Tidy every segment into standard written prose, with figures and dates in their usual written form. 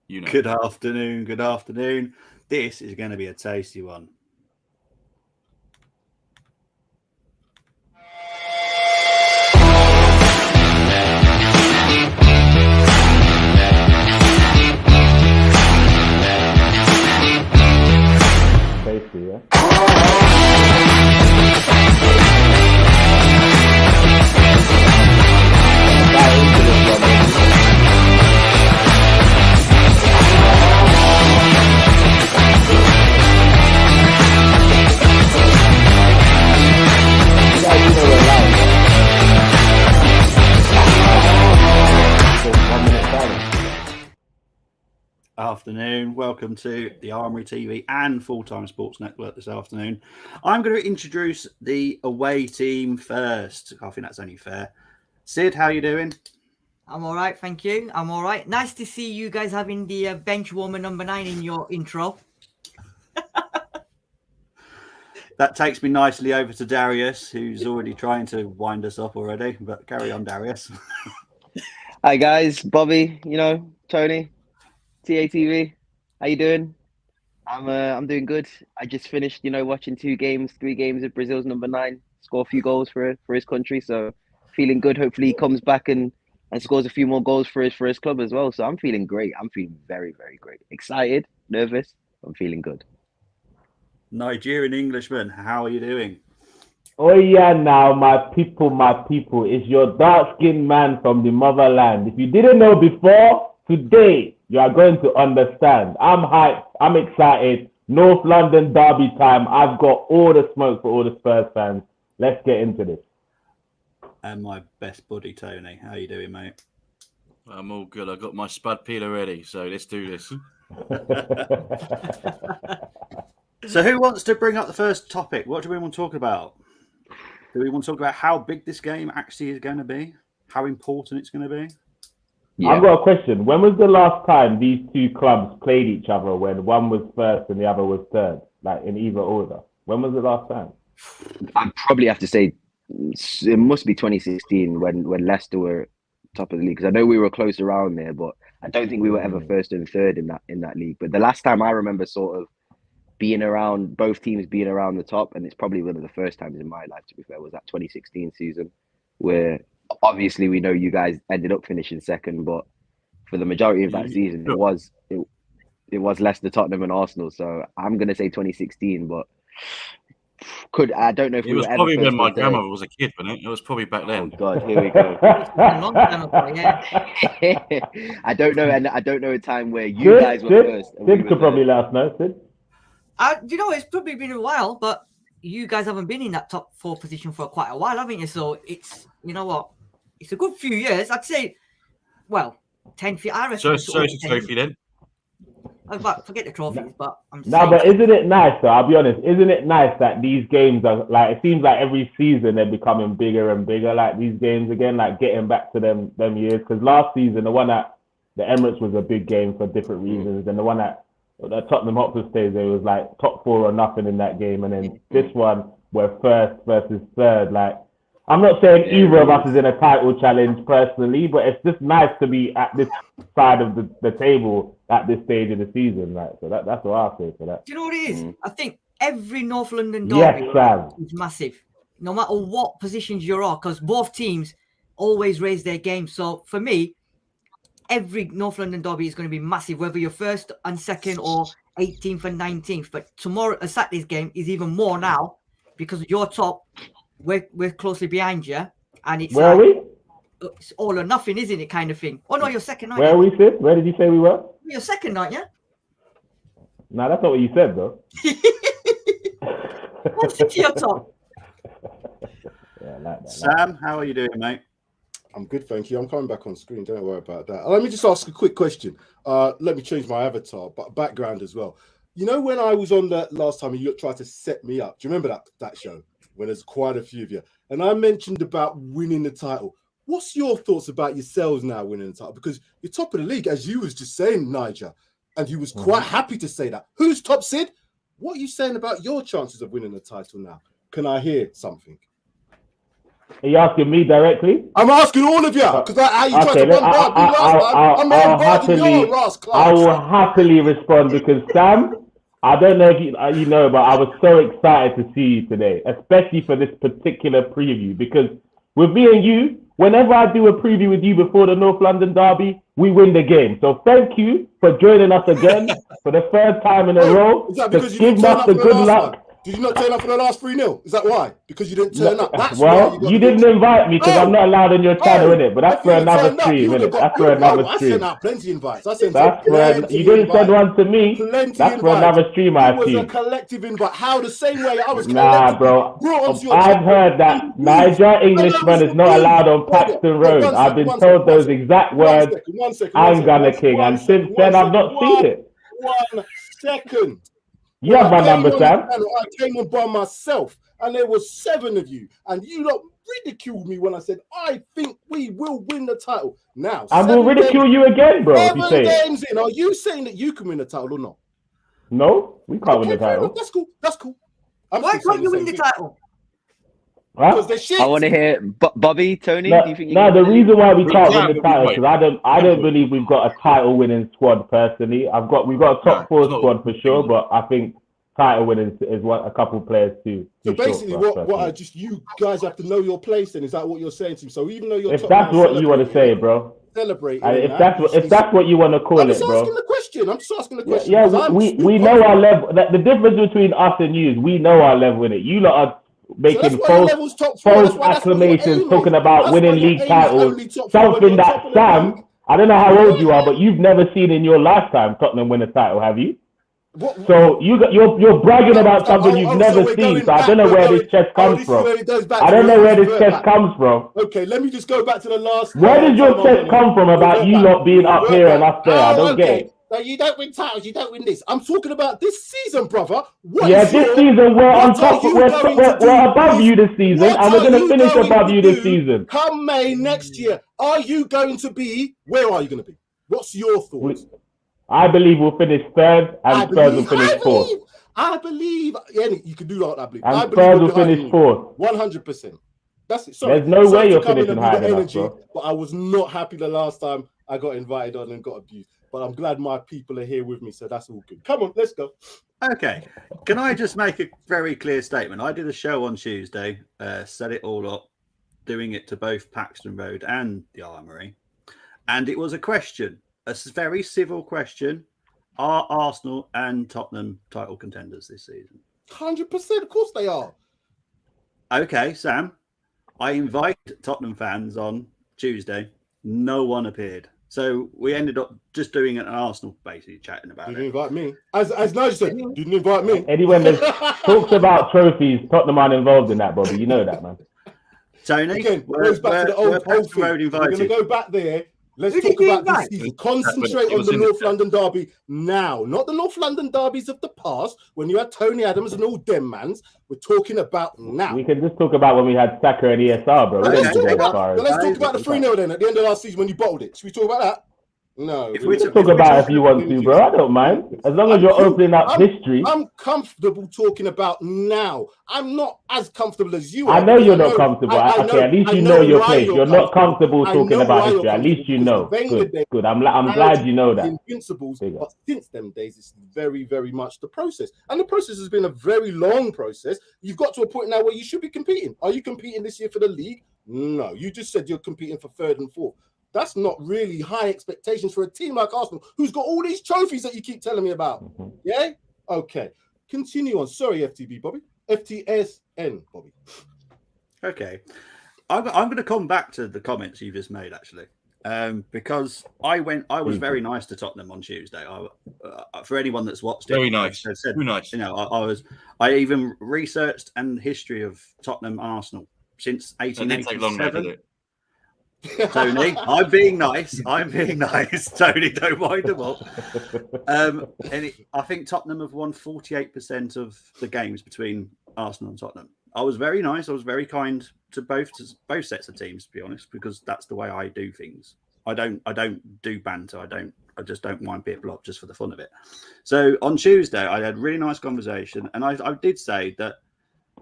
You know. Good afternoon. Good afternoon. This is going to be a tasty one. Tasty, yeah. Afternoon. Welcome to the Armoury TV and Full-Time Sports Network this afternoon. I'm going to introduce the away team first. I think that's only fair. Sid, how you doing? I'm all right, thank you. I'm all right. Nice to see you guys having the bench warmer number 9 in your intro. That takes me nicely over to Darius, who's already trying to wind us up already. But carry on, Darius. Hi guys, Bobby, Tony, TATV, how you doing? I'm doing good. I just finished, watching 3 games of Brazil's number 9 score a few goals for his country. So feeling good. Hopefully he comes back and scores a few more goals for his club as well. So I'm feeling great. I'm feeling very, very great. Excited, nervous. I'm feeling good. Nigerian Englishman, how are you doing? Oh yeah, now my people, it's your dark-skinned man from the motherland. If you didn't know before, today you are going to understand. I'm hyped, I'm excited. North London derby time. I've got all the smoke for all the Spurs fans. Let's get into this. And my best buddy, Tony. How you doing, mate? I'm all good. I've got my spud peeler ready, so let's do this. So who wants to bring up the first topic? What do we want to talk about? Do we want to talk about how big this game actually is going to be? How important it's going to be? Yeah. I've got a question. When was the last time these two clubs played each other when one was first and the other was third? Like in either order? When was the last time? I'd probably have to say it must be 2016 when Leicester were top of the league. Because I know we were close around there, but I don't think we were ever first and third in that league. But the last time I remember sort of being around, both teams being around the top, and it's probably one of the first times in my life, to be fair, was that 2016 season, where obviously we know you guys ended up finishing second, but for the majority of that season, it was Leicester, Tottenham, and Arsenal. So I'm gonna say 2016, but I don't know if it was probably when my grandmother was a kid, wasn't it? It was probably back then. Oh God, here we go. A long time ago, yeah. I don't know, and I don't know a time where you guys were first. Sid could probably let us know, Sid. It's probably been a while, but you guys haven't been in that top 4 position for quite a while, haven't you? So it's, it's a good few years. I'd say, 10 feet. I reckon. So it's a trophy then. Forget the trophies, but I'm just but isn't it nice, though? I'll be honest. Isn't it nice that these games are like, it seems like every season they're becoming bigger and bigger, like these games again, like getting back to them years. Because last season, the one at the Emirates was a big game for different reasons. And the one at the Tottenham Hotspur stage, it was like top 4 or nothing in that game. And then this one, we're first versus third. Like, I'm not saying either of us is in a title challenge personally, but it's just nice to be at this side of the table at this stage of the season. Like, so that's what I say for that. Do you know what it is? I think every North London derby is massive, no matter what positions you're on, because both teams always raise their game. So for me, every North London derby is going to be massive, whether you're first and second or 18th and 19th. But tomorrow, Saturday's game is even more now because you're top. We're closely behind you, and it's where are we? It's all or nothing, isn't it? Kind of thing. Oh no, you're second. Where are we, Sid? Where did you say we were? You're second, aren't you? No, that's not what you said, though. What's to your top? Yeah, like that. Sam, how are you doing, mate? I'm good, thank you. I'm coming back on screen. Don't worry about that. Let me just ask a quick question. Let me change my avatar, but background as well. You know, when I was on that last time, you tried to set me up. Do you remember that show? When there's quite a few of you. And I mentioned about winning the title. What's your thoughts about yourselves now winning the title? Because you're top of the league, as you was just saying, Niger. And you was quite happy to say that. Who's top, Sid? What are you saying about your chances of winning the title now? Can I hear something? Are you asking me directly? I'm asking all of you because how you tried Okay, to bombard me last time. I'm bombarding your Ross I class. will happily respond because Sam, I don't know if you know, but I was so excited to see you today, especially for this particular preview. Because with me and you, whenever I do a preview with you before the North London derby, we win the game. So thank you for joining us again for the third time in a row. Is that because you Give didn't turn us up the for the good last luck. one? Did you not turn up for the last 3-0? Is that why? Because you didn't turn up. That's well, why you didn't invite me because I'm not allowed on your channel, innit? But that's for another stream, innit? That's for another I stream. sent out plenty invites. I sent That's plenty for you didn't send one to me. Plenty That's for invites. another stream, I It was a assume. collective invite. How the same way I was Nah, bro. brought onto your I've channel. heard that Niger Englishman is not allowed on Paxton Road. I've been told those exact words. I'm Gunner King, and since then I've not seen it. 1 second. You have my number, Sam. I came on by myself, and there was 7 of you, and you lot ridiculed me when I said I think we will win the title. Now, I will ridicule you again, bro. If you say 7 games in, are you saying that you can win the title or not? No, we can't win the title. That's cool. That's cool. Why can't you win the title? Because they're shit. I want to hear Bobby, Tony. No, do you think the reason why we can't win the Yeah, title wait. because I don't believe we've got a title winning squad personally. We've got a top 4 squad for sure, but I think title winning is what a couple players too. So basically, you guys have to know your place. Then is that what you're saying to me? So even though you're if that's what you want to say, bro, celebrate. If that's what you want to call it, bro. I'm just asking the question. Yeah, we know our level. The difference between us and you is we know our level in it. You lot are making false acclamations, talking about winning league titles. Something that Sam, I don't know how old you are, but you've never seen in your lifetime Tottenham win a title, have you? So you're bragging about something you've never seen. So I don't know where this chest comes from. I don't know where this chest comes from. Okay, let me just go back to the last. Where does your chest come from about you lot being up here and us there? I don't get it. No, you don't win titles. You don't win this. I'm talking about this season, brother. This season we're on top. We're above you this season, and we're going to finish above you this season. Come May next year, are you going to be? Where are you going to be? What's your thoughts? I believe we'll finish 3rd, and Spurs will finish 4th. I believe. Yeah, you can do that. I believe. And Spurs will finish 4th. 100%. That's it. Sorry, there's no way you're finishing higher than us, bro. But I was not happy the last time I got invited on and got abused. But I'm glad my people are here with me, so that's all good. Come on, let's go. Okay. Can I just make a very clear statement? I did a show on Tuesday, set it all up, doing it to both Paxton Road and the Armoury. And it was a question, a very civil question. Are Arsenal and Tottenham title contenders this season? 100%. Of course they are. Okay, Sam. I invited Tottenham fans on Tuesday. No one appeared. So we ended up just doing an Arsenal, basically chatting about Didn't it. invite me. As Nigel said, didn't invite me. Anyone that talks about trophies, Tottenham aren't involved in that, Bobby. You know that, man. Tony, again, goes back to the old thing. We're going to go back there. Let's talk about this season. Concentrate on the North London derby now, not the North London derbies of the past when you had Tony Adams and all them mans. We're talking about now. We can just talk about when we had Saka and ESR, bro. Let's talk about the 3-0 then at the end of last season when you bottled it. Should we talk about that? No. We can talk about it if you want to, bro. I don't mind. As long as you're opening up history. I'm comfortable talking about now. I'm not as comfortable as you are. I know you're not comfortable. Okay, at least you know your place. You're not comfortable talking about history. At least you know. Good. I'm glad you know that. Invincibles, but since them days, it's very, very much the process. And the process has been a very long process. You've got to a point now where you should be competing. Are you competing this year for the league? No. You just said you're competing for 3rd and 4th. That's not really high expectations for a team like Arsenal, who's got all these trophies that you keep telling me about. Yeah? Okay. Continue on. Sorry, FTB, Bobby. FTSN, Bobby. Okay. I'm going to come back to the comments you just made, actually, because I was very nice to Tottenham on Tuesday. For anyone that's watched it, very nice. Very nice. You know, I even researched and history of Tottenham Arsenal since 1887. It didn't take long, did it? Tony, I'm being nice. Tony, don't wind them up. I think Tottenham have won 48% of the games between Arsenal and Tottenham. I was very nice. I was very kind to both sets of teams, to be honest, because that's the way I do things. I don't do banter. I just don't wind people up just for the fun of it. So on Tuesday, I had a really nice conversation, and I did say that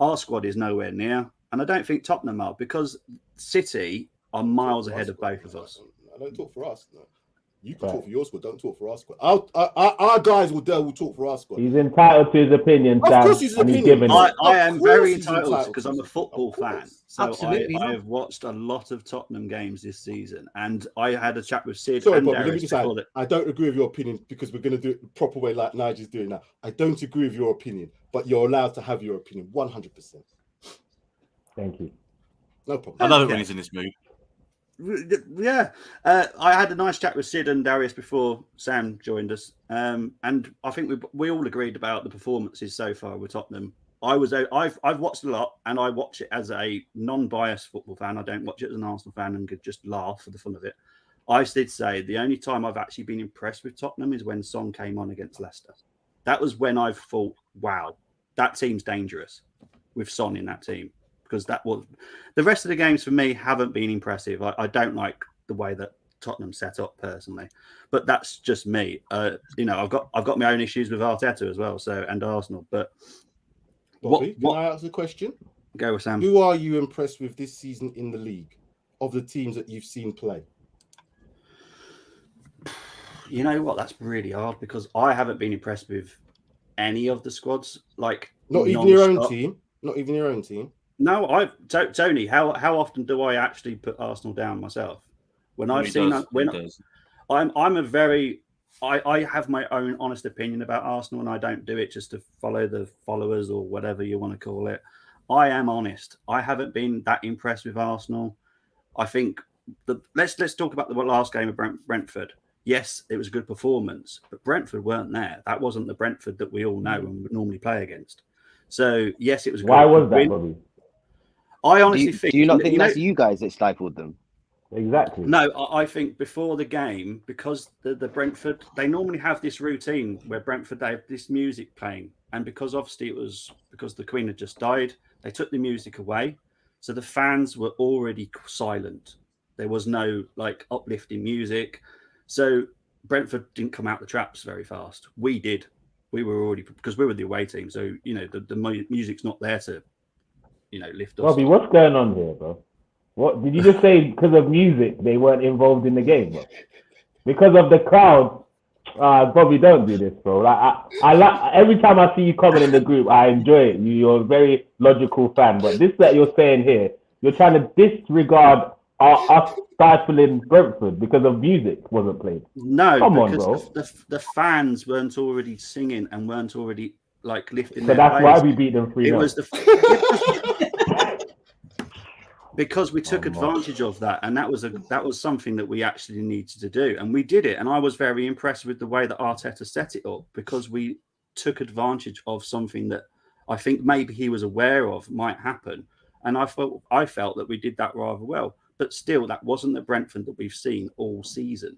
our squad is nowhere near and I don't think Tottenham are, because City are miles ahead of both of us. I don't talk for us. No. You can talk for your squad. Don't talk for our squad. Our guys will talk for our squad. He's entitled to his opinion, Of course, he's opinion. I am very entitled because I'm a football fan. So Absolutely. I have watched a lot of Tottenham games this season, and I had a chat with Sid. Sorry, and Bobby, Darius let me just add, before that. I don't agree with your opinion because we're going to do it the proper way like Nigel's doing now. I don't agree with your opinion, but you're allowed to have your opinion 100%. Thank you. No problem. I love it when he's in this mood. Yeah, I had a nice chat with Sid and Darius before Sam joined us, and I think we all agreed about the performances so far with Tottenham. I've watched a lot, and I watch it as a non-biased football fan. I don't watch it as an Arsenal fan and could just laugh for the fun of it. I did say the only time I've actually been impressed with Tottenham is when Son came on against Leicester. That was when I've thought, wow, that team's dangerous with Son in that team. Because that was the rest of the games for me haven't been impressive. I don't like the way that Tottenham set up personally, but that's just me. I've got my own issues with Arteta as well, and Arsenal. But Bobby, can I ask a question? Go with Sam. Who are you impressed with this season in the league of the teams that you've seen play? You know what? That's really hard because I haven't been impressed with any of the squads. Like not even your own team. Not even your own team. No, Tony. How often do I actually put Arsenal down myself? When I've seen that, I have my own honest opinion about Arsenal, and I don't do it just to follow the followers or whatever you want to call it. I am honest. I haven't been that impressed with Arsenal. I think let's talk about the last game of Brentford. Yes, it was a good performance, but Brentford weren't there. That wasn't the Brentford that we all know and would normally play against. So yes, it was. Why was that, Bobby? I honestly think. Do you not think that's you guys that stifled them? Exactly. No, I think before the game, because the Brentford, they normally have this routine where Brentford, they have this music playing. And because obviously it was because the Queen had just died, they took the music away. So the fans were already silent. There was no like uplifting music. So Brentford didn't come out the traps very fast. We did. We were already, because we were the away team. So, the music's not there to, lift us. Bobby, what's going on here, bro? What did you just say? Because of music, they weren't involved in the game, bro? Because of the crowd, Bobby, don't do this, bro. Like I like every time I see you comment in the group, I enjoy it. You're a very logical fan, but this that you're saying here, you're trying to disregard us stifling Brentford because of music wasn't played. No, come on, because bro. The fans weren't already singing and weren't already like lifting. So their that's players. why we beat them 3-0. It was because we took advantage of that, and that was something that we actually needed to do, and we did it. And I was very impressed with the way that Arteta set it up because we took advantage of something that I think maybe he was aware of might happen, and I felt that we did that rather well. But still, that wasn't the Brentford that we've seen all season,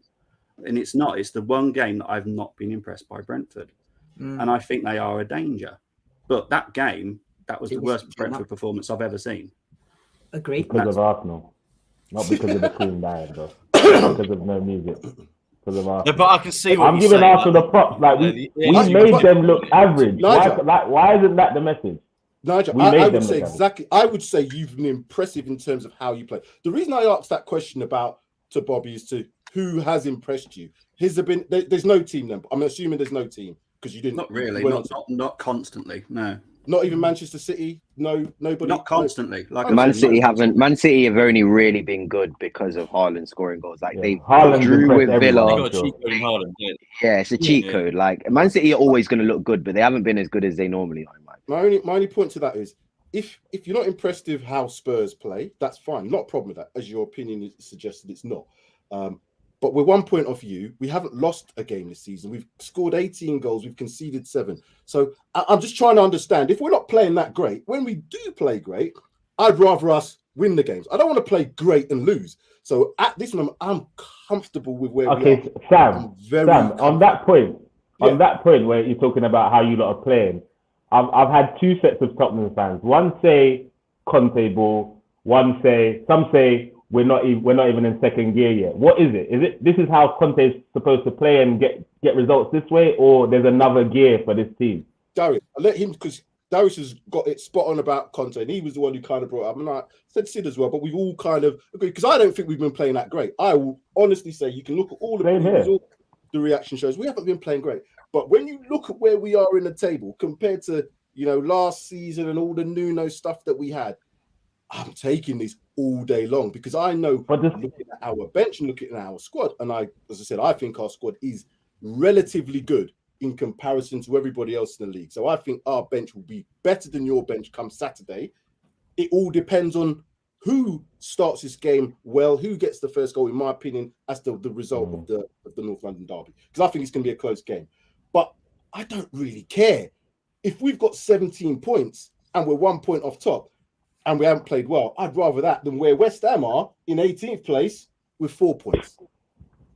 and it's not. It's the one game that I've not been impressed by Brentford, and I think they are a danger. But that game, that was the worst Brentford performance I've ever seen. Agreed. Because of Arsenal, not because of the Queen died, bro. Because of no music. Because of Arsenal. No, but I can see what I'm giving Arsenal the props. Like we made them look average. Why isn't that the message? Nigel, I would say exactly. I would say you've been impressive in terms of how you play. The reason I asked that question to Bobby is to who has impressed you. There's no team then. I'm assuming there's no team because you didn't. Not really. Not constantly. No. Not even Manchester City. No, nobody. Not constantly. Like Man City have only really been good because of Haaland scoring goals. Like they drew with Villa. Yeah, it's a cheat code. Like Man City are always going to look good, but they haven't been as good as they normally are. My only point to that is if you're not impressed with how Spurs play, that's fine. Not a problem with that. As your opinion suggested, it's not. But we're 1 point off you. We haven't lost a game this season. We've scored 18 goals. We've conceded 7. So I'm just trying to understand. If we're not playing that great, when we do play great, I'd rather us win the games. I don't want to play great and lose. So at this moment, I'm comfortable with where we are. Okay, Sam, on that point where you're talking about how you lot are playing, I've had two sets of Tottenham fans. One say Conte ball. Some say we're not even in second gear yet. What is it? This is how Conte is supposed to play and get results this way, or there's another gear for this team? Darius, I'll let him because Darius has got it spot on about Conte, and he was the one who kind of brought it up. And I said Sid as well, but we've all kind of agreed because I don't think we've been playing that great. I will honestly say you can look at all the previews, all the reaction shows. We haven't been playing great. But when you look at where we are in the table compared to last season and all the Nuno stuff that we had, I'm taking this all day long because I know looking at our bench and looking at our squad, and as I said, I think our squad is relatively good in comparison to everybody else in the league. So I think our bench will be better than your bench come Saturday. It all depends on who starts this game well, who gets the first goal, in my opinion, as the result of the North London derby. Because I think it's going to be a close game. But I don't really care. If we've got 17 points and we're 1 point off top and we haven't played well, I'd rather that than where West Ham are in 18th place with 4 points.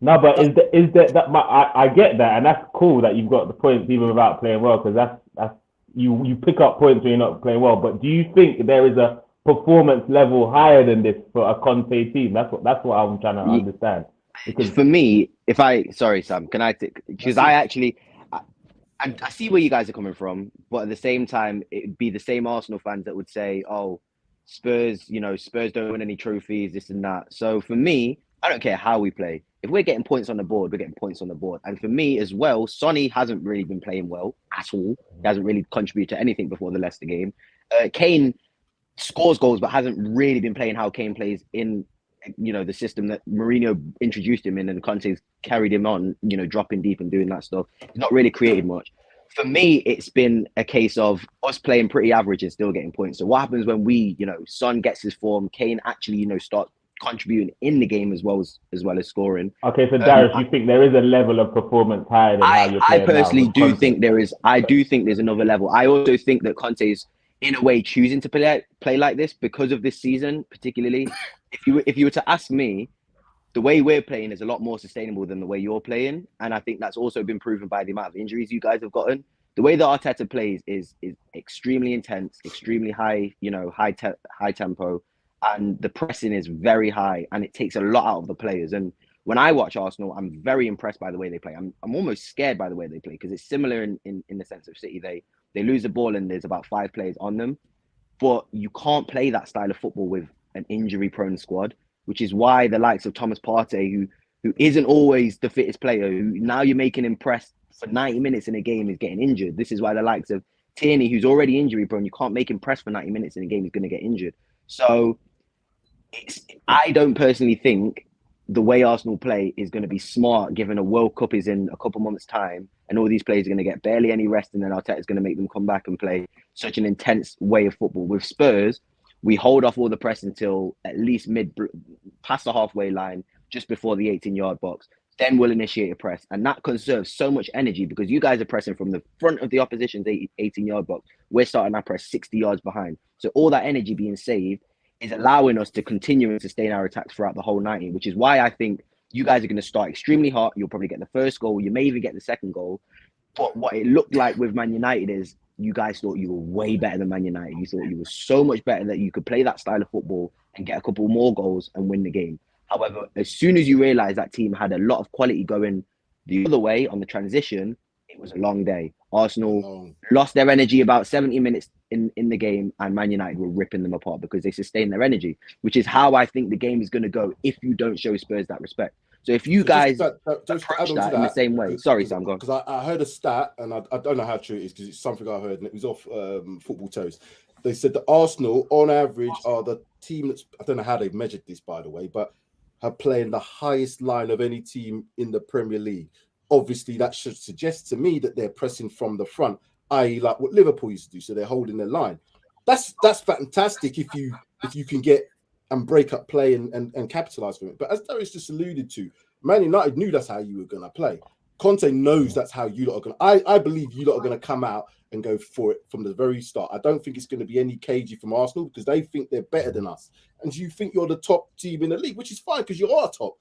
No, but I get that, and that's cool that you've got the points even without playing well, because that's you pick up points when you're not playing well. But do you think there is a performance level higher than this for a Conte team? That's what I'm trying to understand. Because for me, sorry Sam, can I take, because I see where you guys are coming from, but at the same time, it'd be the same Arsenal fans that would say, "Oh, Spurs don't win any trophies, this and that." So for me, I don't care how we play. If we're getting points on the board, we're getting points on the board. And for me as well, Sonny hasn't really been playing well at all. He hasn't really contributed to anything before the Leicester game. Kane scores goals, but hasn't really been playing how Kane plays in, the system that Mourinho introduced him in, and Conte's carried him on, dropping deep and doing that stuff. He's not really created much. For me, it's been a case of us playing pretty average and still getting points. So what happens when Son gets his form, Kane actually, starts contributing in the game as well as scoring. Okay, so Darius, you think there is a level of performance higher than how you're playing? I personally do think there is. I do think there's another level. I also think that Conte is, in a way, choosing to play like this because of this season, particularly. If you were to ask me, the way we're playing is a lot more sustainable than the way you're playing, and I think that's also been proven by the amount of injuries you guys have gotten. The way that Arteta plays is extremely intense, extremely high, high tempo. And the pressing is very high, and it takes a lot out of the players. And when I watch Arsenal, I'm very impressed by the way they play. I'm almost scared by the way they play, because it's similar in the sense of City. They lose the ball and there's about 5 players on them, but you can't play that style of football with an injury-prone squad, which is why the likes of Thomas Partey, who isn't always the fittest player, who now you're making him press for 90 minutes in a game, is getting injured. This is why the likes of Tierney, who's already injury-prone, you can't make him press for 90 minutes in a game, he's going to get injured. So I don't personally think the way Arsenal play is going to be smart, given a World Cup is in a couple months' time, and all these players are going to get barely any rest, and then Arteta is going to make them come back and play such an intense way of football. With Spurs, we hold off all the press until at least past the halfway line, just before the 18-yard box. Then we'll initiate a press, and that conserves so much energy because you guys are pressing from the front of the opposition's 18-yard box. We're starting our press 60 yards behind. So all that energy being saved is allowing us to continue and sustain our attacks throughout the whole 90, which is why I think you guys are going to start extremely hot. You'll probably get the first goal. You may even get the second goal. But what it looked like with Man United is you guys thought you were way better than Man United. You thought you were so much better that you could play that style of football and get a couple more goals and win the game. However, as soon as you realize that team had a lot of quality going the other way on the transition, it was a long day. Arsenal lost their energy about 70 minutes in the game, and Man United were ripping them apart because they sustained their energy, which is how I think the game is going to go if you don't show Spurs that respect. So if you guys approach that in the same way. Sorry, Sam, go on. Because I heard a stat, and I don't know how true it is because it's something I heard, and it was off Football Toast. They said that Arsenal, on average, are the team that's, I don't know how they've measured this, by the way, but are playing the highest line of any team in the Premier League. Obviously, that should suggest to me that they're pressing from the front, i.e., like what Liverpool used to do. So they're holding their line. That's fantastic if you can get and break up play and capitalize from it. But as Darius just alluded to, Man United knew that's how you were going to play. Conte knows that's how you lot are going to. I believe you lot are going to come out and go for it from the very start. I don't think it's going to be any cagey from Arsenal because they think they're better than us. And you think you're the top team in the league, which is fine because you are top.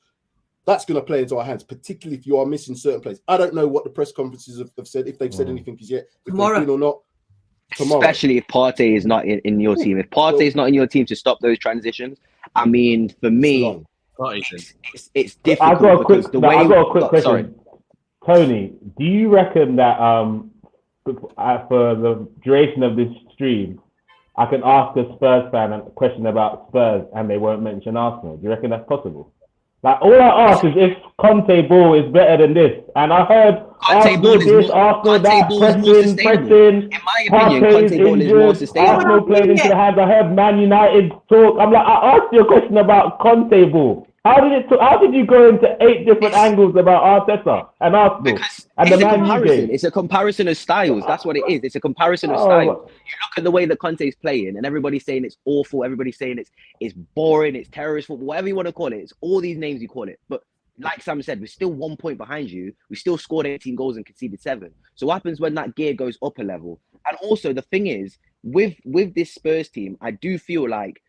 That's going to play into our hands, particularly if you are missing certain players. I don't know what the press conferences have said, if they've said anything as yet, if they've been or not. Tomorrow. Especially if Partey is not in your team. If Partey is not in your team to stop those transitions, I mean, for me, it's difficult. I've got a quick question. Sorry. Tony, do you reckon that for the duration of this stream, I can ask a Spurs fan a question about Spurs and they won't mention Arsenal. Do you reckon that's possible? Like, all I ask is if Conte ball is better than this. And I heard Arsenal this, Arsenal that, pressing. In my opinion, Conte ball is more sustainable. Arsenal played into the hands. I heard Man United talk. I'm like, I asked you a question about Conte ball. How did you go into 8 different angles about Arteta and Arsenal and the Man U game? It's a comparison of styles. That's what it is. It's a comparison of styles. You look at the way that Conte's playing, and everybody's saying it's awful. Everybody's saying it's boring. It's terrorist football. Whatever you want to call it. It's all these names you call it. But like Sam said, we're still 1 point behind you. We still scored 18 goals and conceded 7. So what happens when that gear goes up a level? And also the thing is, with this Spurs team, I do feel like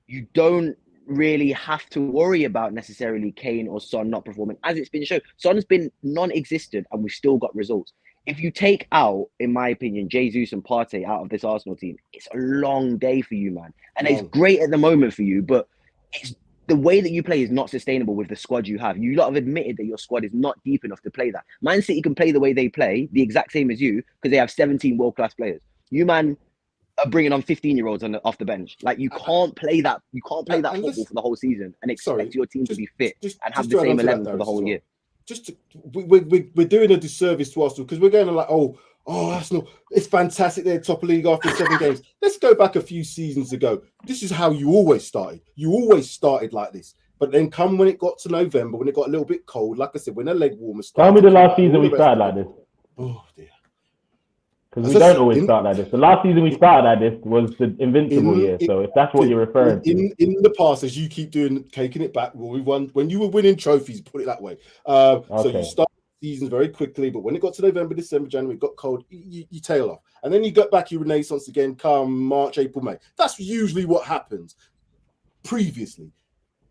you don't really have to worry about necessarily Kane or Son not performing. As it's been shown, Son's been non-existent and we've still got results. If you take out, in my opinion, Jesus and Partey out of this Arsenal team, it's a long day for you, man. And it's great at the moment for you, but it's the way that you play is not sustainable with the squad you have. You lot have admitted that your squad is not deep enough to play that. Man City can play the way they play, the exact same as you, because they have 17 world-class players. You, man, are bringing on 15-year-olds off the bench. Like, you can't play that. You can't play that football for the whole season and expect your team to be fit and have the same 11 for the whole year. We're doing a disservice to Arsenal because we're going to like, oh, Arsenal, it's fantastic. They're top of the league after 7 games. Let's go back a few seasons ago. This is how you always started. You always started like this. But then when it got to November, when it got a little bit cold, like I said, when the leg warmer started. Tell me the last season we started like this. Oh, dear. Because we don't always start like this. The last season we started like this was the Invincible year. So if that's what you're referring to. In the past, as you keep doing, taking it back, well, we won when you were winning trophies, put it that way. So you start seasons very quickly, but when it got to November, December, January, it got cold, you tail off. And then you got back your renaissance again come March, April, May. That's usually what happens previously.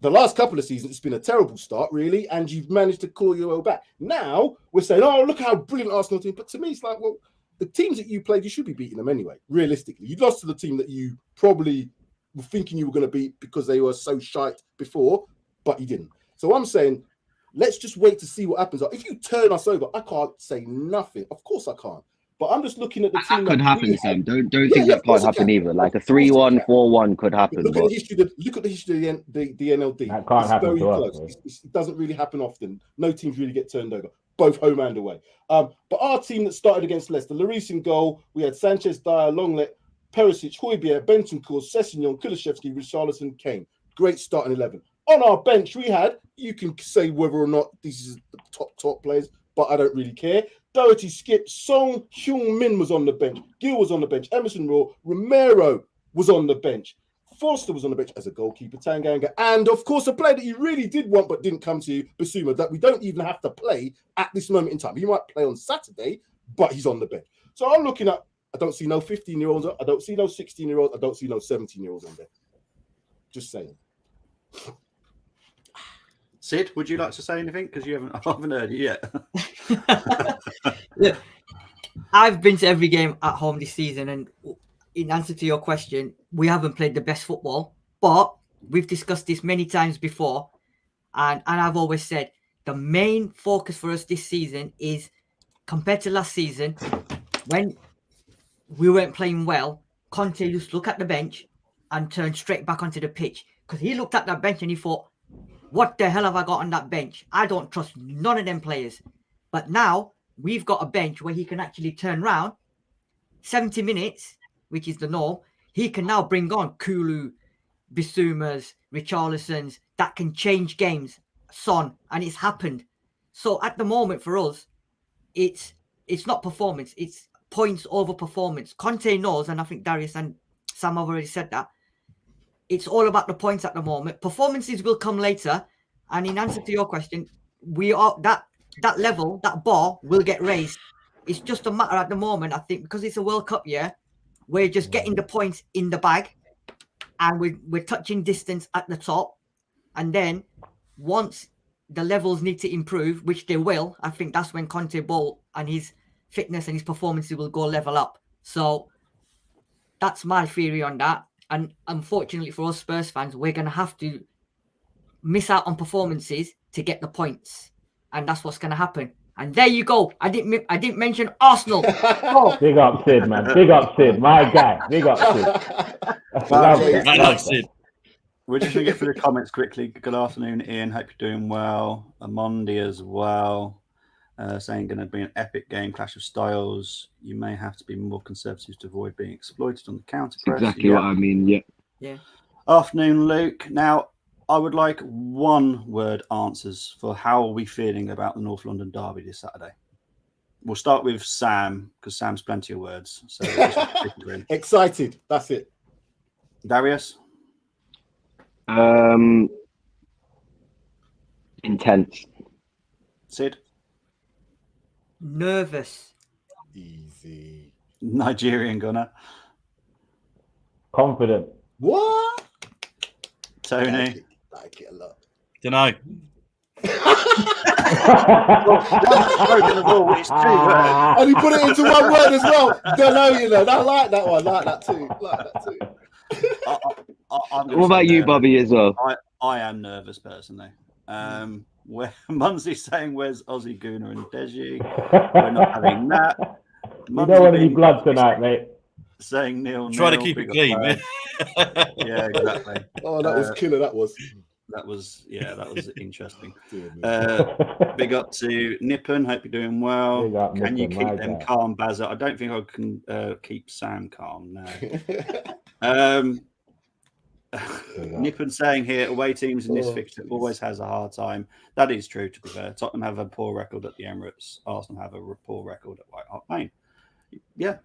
The last couple of seasons, it's been a terrible start, really, and you've managed to call your way back. Now, we're saying, oh, look how brilliant Arsenal team. But to me, it's like, well, the teams that you played, you should be beating them anyway, realistically. You lost to the team that you probably were thinking you were going to beat because they were so shite before, but you didn't. So I'm saying, let's just wait to see what happens. If you turn us over, I can't say nothing. Of course I can't. But I'm just looking at the team. That could happen, Sam. Don't think that can't happen either. Like a 3-1, 4-1 could happen. Look at the history of the NLD. That can't happen very to close. us. It doesn't really happen often. No teams really get turned over, both home and away. But our team that started against Leicester, Lloris in goal, we had Sanchez, Dyer, Longlet, Perisic, Højbjerg, Bentancur, Sessegnon, Kulusevski, Richarlison, Kane. Great starting 11. On our bench, we had, you can say whether or not these are the top players, but I don't really care. Doherty, Skip, Song, Heung-min was on the bench. Gill was on the bench. Emerson Rowe, Romero was on the bench. Forster was on the bench as a goalkeeper, Tanganga. And, of course, a player that you really did want but didn't come to you, Basuma, that we don't even have to play at this moment in time. He might play on Saturday, but he's on the bench. So I'm looking at, I don't see no 15-year-olds. I don't see no 16-year-olds. I don't see no 17-year-olds on there. Just saying. Sid, would you like to say anything? Because I haven't heard you yet. Look, I've been to every game at home this season, and in answer to your question, we haven't played the best football, but we've discussed this many times before, and I've always said the main focus for us this season is, compared to last season, when we weren't playing well, Conte used to look at the bench and turn straight back onto the pitch, because he looked at that bench and he thought, what the hell have I got on that bench? I don't trust none of them players. But now we've got a bench where he can actually turn around 70 minutes, which is the norm. He can now bring on Kulu, Bisumas, Richarlisons that can change games, Son, and it's happened. So at the moment for us, it's not performance, it's points over performance. Conte knows, and I think Darius and Sam have already said that, it's all about the points at the moment. Performances will come later. And in answer to your question, we are that level, that bar will get raised. It's just a matter at the moment, I think, because it's a World Cup year, we're just getting the points in the bag and we're touching distance at the top. And then once the levels need to improve, which they will, I think that's when Conte ball and his fitness and his performances will go level up. So that's my theory on that. And unfortunately for us Spurs fans, we're going to have to miss out on performances to get the points. And that's what's going to happen. And there you go. I didn't mention Arsenal. Oh. Big up Sid, man. Big up Sid, my guy. Big up Sid. I like Sid. We're just going to get through the comments quickly. Good afternoon, Ian. Hope you're doing well. Amondi as well. Saying going to be an epic game, clash of styles. You may have to be more conservative to avoid being exploited on the counter press. Exactly what I mean. Yeah. Afternoon, Luke. Now, I would like one-word answers for how are we feeling about the North London derby this Saturday. We'll start with Sam because Sam's plenty of words. So excited. That's it. Darius. Intense. Sid. Nervous. Easy. Nigerian Gunner. Confident. What? Tony. Like it a lot. Don't know. And he put it into one word as well. Don't know, you know. I like that one. Like that too. What about you, Bobby, as well? I am nervous personally. Where Munsey's saying, "Where's Aussie Gooner and Deji?" We're not having that. You don't want any blood tonight, mate. Saying nil. Try to keep it clean. Yeah, exactly. Oh, that was killer. That was interesting. Big up to Nippon. Hope you're doing well. Can you keep them calm, Bazza? I don't think I can keep Sam calm now. Nippon saying here, away teams in this fixture always has a hard time. That is true, to be fair. Tottenham have a poor record at the Emirates. Arsenal have a poor record at White Hart Lane. Yeah.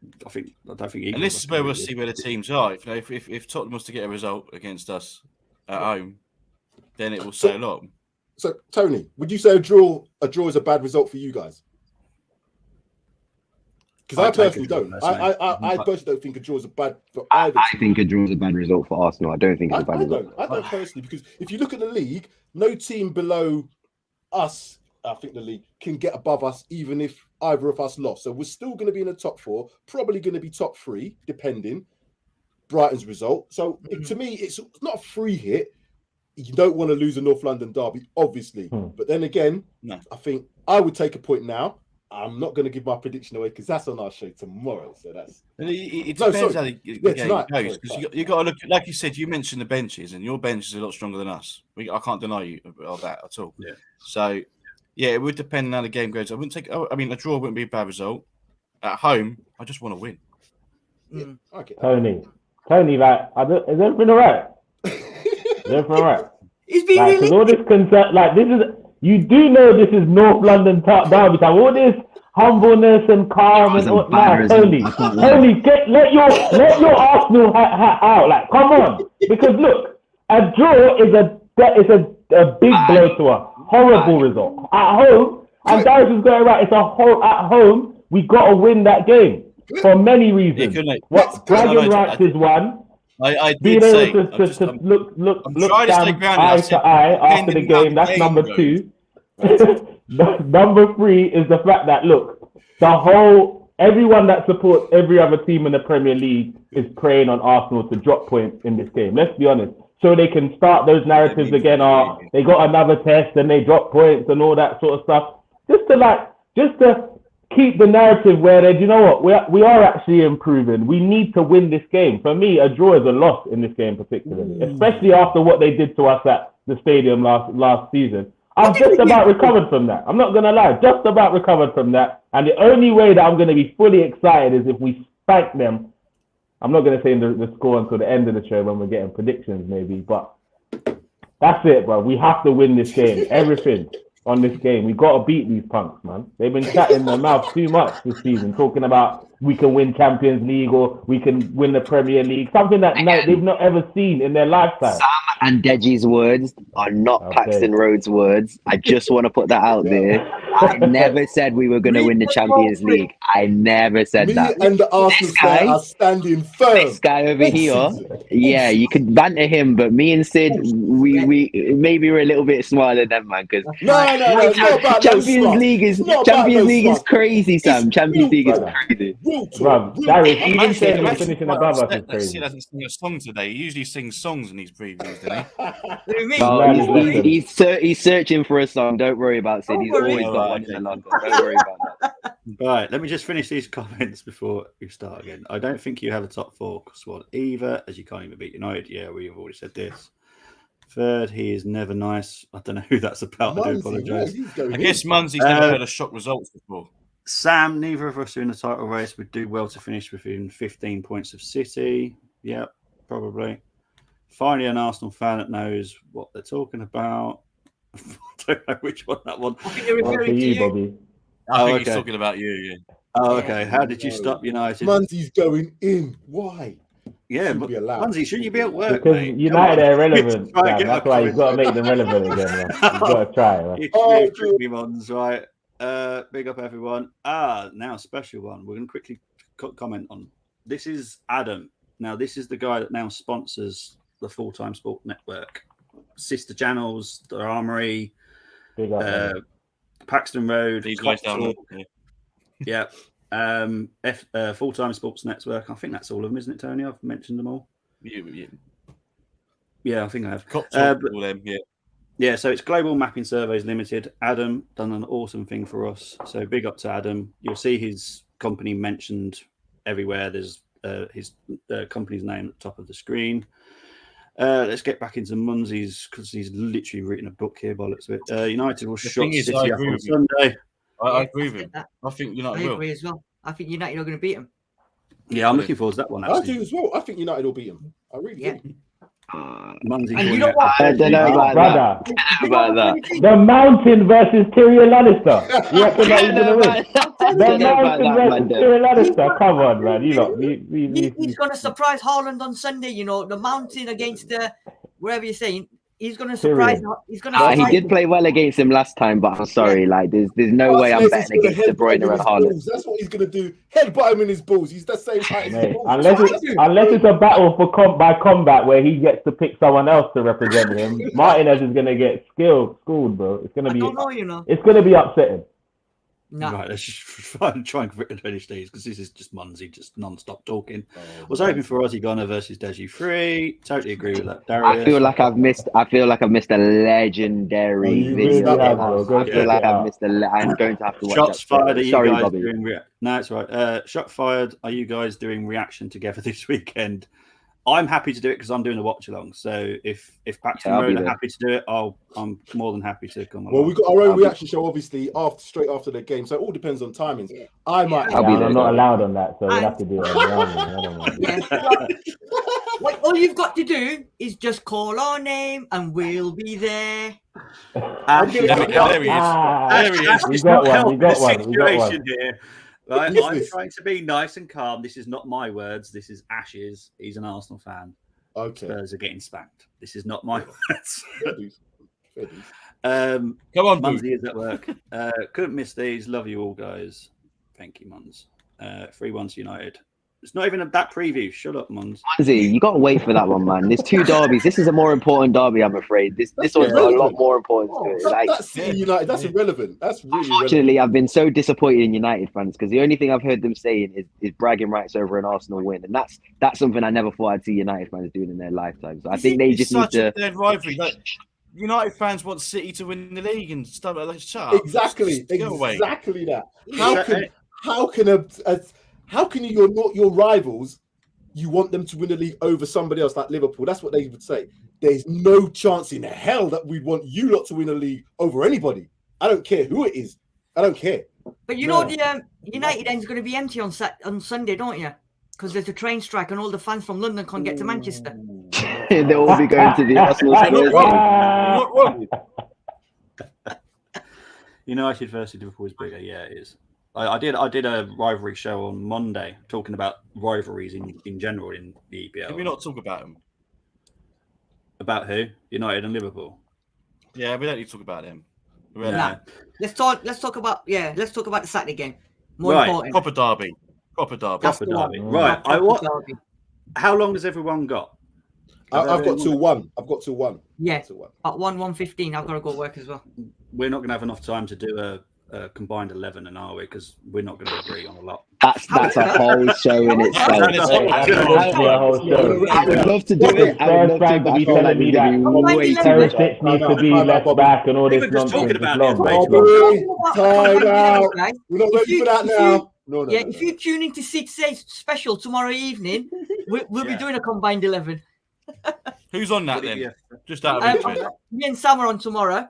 I don't think. And this is where we'll see where the teams are. If Tottenham was to get a result against us at home, then it will say a lot. So, Tony, would you say a draw is a bad result for you guys? Because I personally don't. I personally don't think a draw is a bad for either. I think a draw is a bad result for Arsenal. I don't think it's a bad result. I don't personally, because if you look at the league, no team below us, I think the league, can get above us even if either of us lost. So we're still going to be in the top four, probably going to be top three, depending Brighton's result. So to me, it's not a free hit. You don't want to lose a North London derby, obviously. But then again, I think I would take a point now. I'm not going to give my prediction away because that's on our show tomorrow. So that's it depends how the game goes. Because you got to look, like you said, you mentioned the benches, and your bench is a lot stronger than us. I can't deny you of that at all. Yeah. So yeah, it would depend on how the game goes. I wouldn't take. I mean, a draw wouldn't be a bad result. At home, I just want to win. Yeah. Okay. Tony, like, is everything all right? Is everything all right? It's been really. All this concern, like this is. You do know this is North London derby time. All this humbleness and calm and all. Nah, Tony, let your Arsenal hat out. Like, come on, because look, a draw is a big blow to us. Horrible result at home. And Darius is going right. It's at home. We got to win that game for many reasons. Bragging rights is one. I being did able say, to look eye to eye after the game. That's number two. Number three is the fact that everyone that supports every other team in the Premier League is preying on Arsenal to drop points in this game. Let's be honest. So they can start those narratives again. They got another test and they drop points and all that sort of stuff. Just to keep the narrative where you know what, we are actually improving. We need to win this game. For me, a draw is a loss in this game particularly, especially after what they did to us at the stadium last season. I'm just about recovered from that. I'm not going to lie, just about recovered from that. And the only way that I'm going to be fully excited is if we spank them. I'm not going to say the score until the end of the show when we're getting predictions maybe, but that's it, bro. We have to win this game. Everything on this game. We got to beat these punks, man. They've been chatting their mouth too much this season, talking about we can win Champions League or we can win the Premier League, something that they've not ever seen in their lifetime. Sam and Deji's words are not Paxton Road's words. I just want to put that out there. I never said we were going to win the Champions League. I never said that. And the Arsenal guy are standing firm. This guy over here, yeah, you could banter him, but me and Sid, we maybe we're a little bit smarter than them, man. Because Champions League is crazy, Sam. Champions League is crazy. Bro, Darius, even saying we're finishing above us is crazy. He doesn't sing a song today. He usually sings songs in these previews, doesn't he? He's searching for a song. Don't worry about Sid. He's always got one in the London. Don't worry about that. Right, let me just finish these comments before we start again. I don't think you have a top 4 squad either, as you can't even beat United. Yeah, we've already said this. Third, he is never nice. I don't know who that's about. I do apologise. I guess Munsey's never heard of shock results before. Sam, neither of us are in the title race. Would do well to finish within 15 points of City. Yep, probably. Finally, an Arsenal fan that knows what they're talking about. I don't know which one that one. I think you're referring to you, Bobby. I think he's talking about you. Yeah. Oh, okay. How did you stop United? Munsey's going in. Why? Yeah, but Munsey, shouldn't you be at work, because mate? United are irrelevant. That's why you've got to make them relevant again. Man. You've got to try. Man. You tricked me, Mons, right? Big up, everyone. Now, special one. We're going to quickly comment on. This is Adam. Now, this is the guy that now sponsors the Full-Time Sport Network. Sister channels, the Armoury, Paxton Road. These guys down there. Yeah. Full-Time Sports Network. I think that's all of them, isn't it, Tony? I've mentioned them all. Yeah, I think I have. Yeah, so it's Global Mapping Surveys Limited. Adam done an awesome thing for us. So big up to Adam. You'll see his company mentioned everywhere. There's his company's name at the top of the screen. Let's get back into Munsey's because he's literally written a book here by the looks of it. United will shut City up on Sunday. I agree with him. I think United will. I agree as well. I think United are going to beat him. Yeah, I'm looking forward to that one. Actually. I do as well. I think United will beat him. I really do. Munsey, and you know what? I don't know about that. The Mountain versus Tyrion Lannister. You reckon that he's going to win? The Mountain versus Tyrion Lannister. Come on, man. He's going to surprise Haaland on Sunday. You know, the Mountain against wherever you're saying. He's going to surprise. He's going to. He did play well against him last time, but I'm sorry, like there's no way I'm betting against De Bruyne and Haaland. That's what he's going to do. Headbutt him in his balls. He's the same height as his balls. Unless it's a battle for by combat where he gets to pick someone else to represent him, Martinez is going to get schooled, bro. It's going to be. It's going to be upsetting. No. Right, let's just try and finish these because this is just Munsey, just non-stop talking. Was hoping for Ozzy Gunnar versus Deji Free. Totally agree with that, Darius. I feel like I've missed a legendary video. I feel like I've missed I'm going to have to watch Shots fired. Are you Sorry, guys Bobby. doing no, it's right. Shot fired. Are you guys doing reaction together this weekend? I'm happy to do it because I'm doing a watch along. So if Paxton Road are happy to do it, I'm more than happy to come along. Well, we've got our own reaction show, obviously, straight after the game. So it all depends on timings. I might. I'm not allowed on that, so we'll have to do it. I don't know. All you've got to do is just call our name, and we'll be there. There he is. You got one. Here. Right, I'm trying to be nice and calm. This is not my words. This is Ash's. He's an Arsenal fan. Okay. Spurs are getting spanked. This is not my words. Come on, Munsey is at work. Couldn't miss these. Love you all, guys. Thank you, Muns. 3-1 to United. It's not even that preview. Shut up, Muns. Munsey, you got to wait for that one, man. There's 2 derbies. This is a more important derby, I'm afraid. This one's got a lot more importance to it. That's United. That's irrelevant. That's really Unfortunately, I've been so disappointed in United fans because the only thing I've heard them saying is bragging rights over an Arsenal win, and that's something I never thought I'd see United fans doing in their lifetime. So I think they just need to. Dead rivalry. Like, United fans want City to win the league and stuff like that. Shut up. Exactly that. How can you're not your rivals? You want them to win the league over somebody else like Liverpool. That's what they would say. There's no chance in hell that we'd want you lot to win a league over anybody. I don't care who it is. I don't care. But you know the United end's going to be empty on Sunday, don't you? Because there's a train strike and all the fans from London can't get to Manchester. They'll all be going to the Arsenal. Not wrong. United versus Liverpool is bigger. Yeah, it is. I did a rivalry show on Monday talking about rivalries in general in the EPL. Can we not talk about them? About who? United and Liverpool. Yeah, we don't need to talk about them. Nah. Let's talk about the Saturday game. More important. Proper derby. Right. How long has everyone got? I've got till 1. Yeah. At 1:15, I've got to go work as well. We're not going to have enough time to do combined 11, and are we? Because we're not going to agree on a lot. That's a whole show in itself. I would love to do it. I would love to, but I feel like we're going to be way too much. Perisic needs to be left back and all this nonsense. Time out. We're not ready for that now. No, if you tune into Sid's special tomorrow evening, we'll be doing a combined 11. Who's on that then? Just out of interest. Me and Sam are on tomorrow.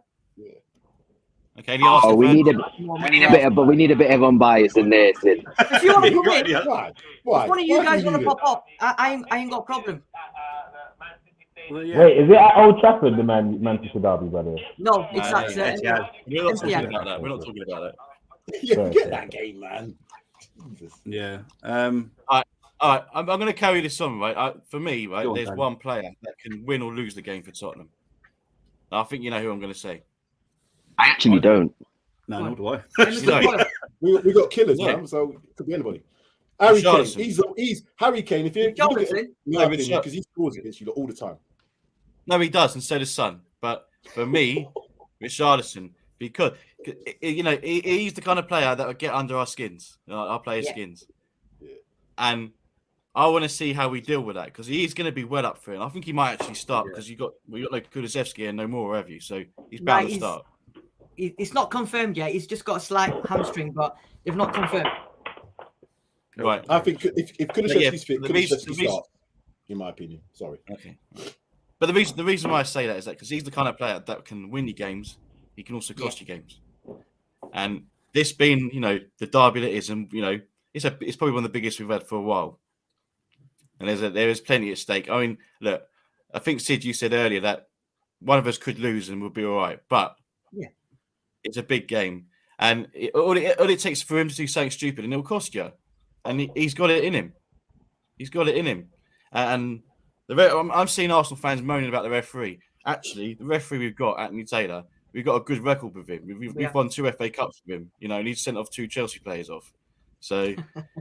Okay. We need a bit of unbiased in there, Sid. If you want to come in, why? If one of you guys want to pop up, I ain't got a problem. Wait, is it at Old Trafford, the Manchester Derby, by the way? No, it's We're not talking about that. We're not talking about that. Yeah, get that game, man. Yeah. All right. I'm going to carry this on, right? For me, right, there's one player that can win or lose the game for Tottenham. Now, I think you know who I'm going to say. I actually don't. No, nor do I. We got killers, man. So it could be anybody. Harry Kane. He's Harry Kane. If you look at him, because he scores against you all the time. No, he does, and so does Son. But for me, Richarlison, because he's the kind of player that would get under our skins, our players' skins, and I want to see how we deal with that because he's going to be well up for it. And I think he might actually start because we got like Kulusevski and no more, have you? So he's bound to start. It's not confirmed yet. He's just got a slight hamstring, but they've not confirmed. Right. I think if Kulusevski's fit, Kulusevski starts, in my opinion. Sorry. Okay. But the reason why I say that is that because he's the kind of player that can win you games, he can also cost you games. And this being, the derby that is, and it's probably one of the biggest we've had for a while. And there is plenty at stake. I mean, look, I think Sid, you said earlier that one of us could lose and we'll be all right. But it's a big game, and all it takes for him to do something stupid, and it'll cost you. And he's got it in him. He's got it in him. And I'm seeing Arsenal fans moaning about the referee. Actually, the referee we've got, Anthony Taylor, we've got a good record with him. We've won 2 FA Cups with him. And he's sent off 2 Chelsea players off. So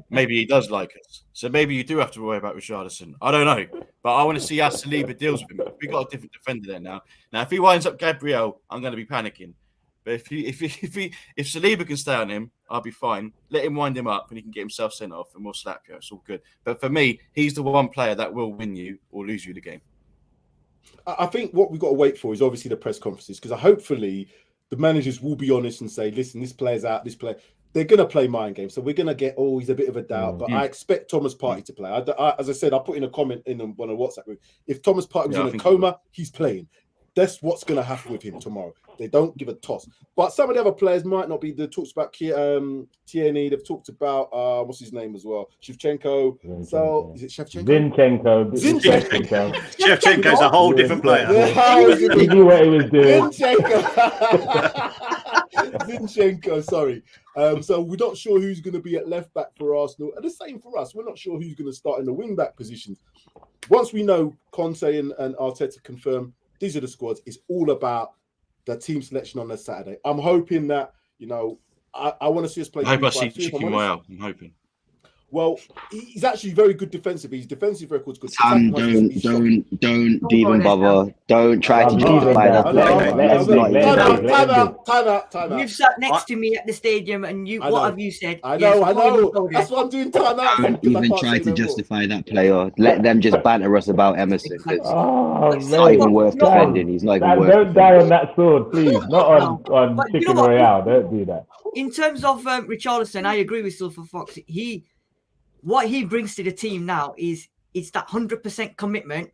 maybe he does like us. So maybe you do have to worry about Richarlison. I don't know. But I want to see how Saliba deals with him. We've got a different defender there now. Now, if he winds up Gabriel, I'm going to be panicking. But if Saliba can stay on him, I'll be fine. Let him wind him up and he can get himself sent off and we'll slap you. It's all good. But for me, he's the one player that will win you or lose you the game. I think what we've got to wait for is obviously the press conferences because hopefully the managers will be honest and say, listen, this player's out, this player. They're going to play mind games. So we're going to get, he's a bit of a doubt. But I expect Thomas Partey to play. As I said, I put in a comment in one of the WhatsApp group. If Thomas Partey was in a coma, he's playing. That's what's going to happen with him tomorrow. They don't give a toss. But some of the other players might not be. They talked about Tierney. They've talked about, what's his name as well? Shevchenko. So, is it Shevchenko? Zinchenko. Shevchenko's a whole different player. He knew what he was doing. Zinchenko, sorry. So we're not sure who's going to be at left back for Arsenal. And the same for us. We're not sure who's going to start in the wing back positions. Once we know Conte and Arteta confirm these are the squads, it's all about the team selection on the Saturday. I'm hoping that, I want to see us play. I hope I see Chicken Royale. I'm hoping. Well, he's actually very good defensively. His defensive record's good. Sam, don't even bother. Don't try to justify that. Time out. You've sat next to me at the stadium, and what have you said? I know. That's what I'm doing. Time out. Don't even try to justify that player. Let them just banter us about Emerson because it's not even worth defending. He's not even worth. Don't die on that sword, please. Not on Chicken Royale. Don't do that. In terms of Richarlison, I agree with Silver Fox. What he brings to the team now is it's that 100% commitment.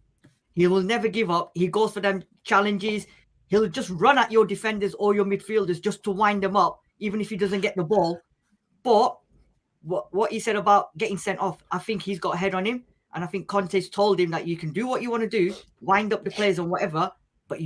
He will never give up. He goes for them challenges. He'll just run at your defenders or your midfielders just to wind them up, even if he doesn't get the ball. But what he said about getting sent off, I think he's got a head on him. And I think Conte's told him that you can do what you want to do, wind up the players and whatever, but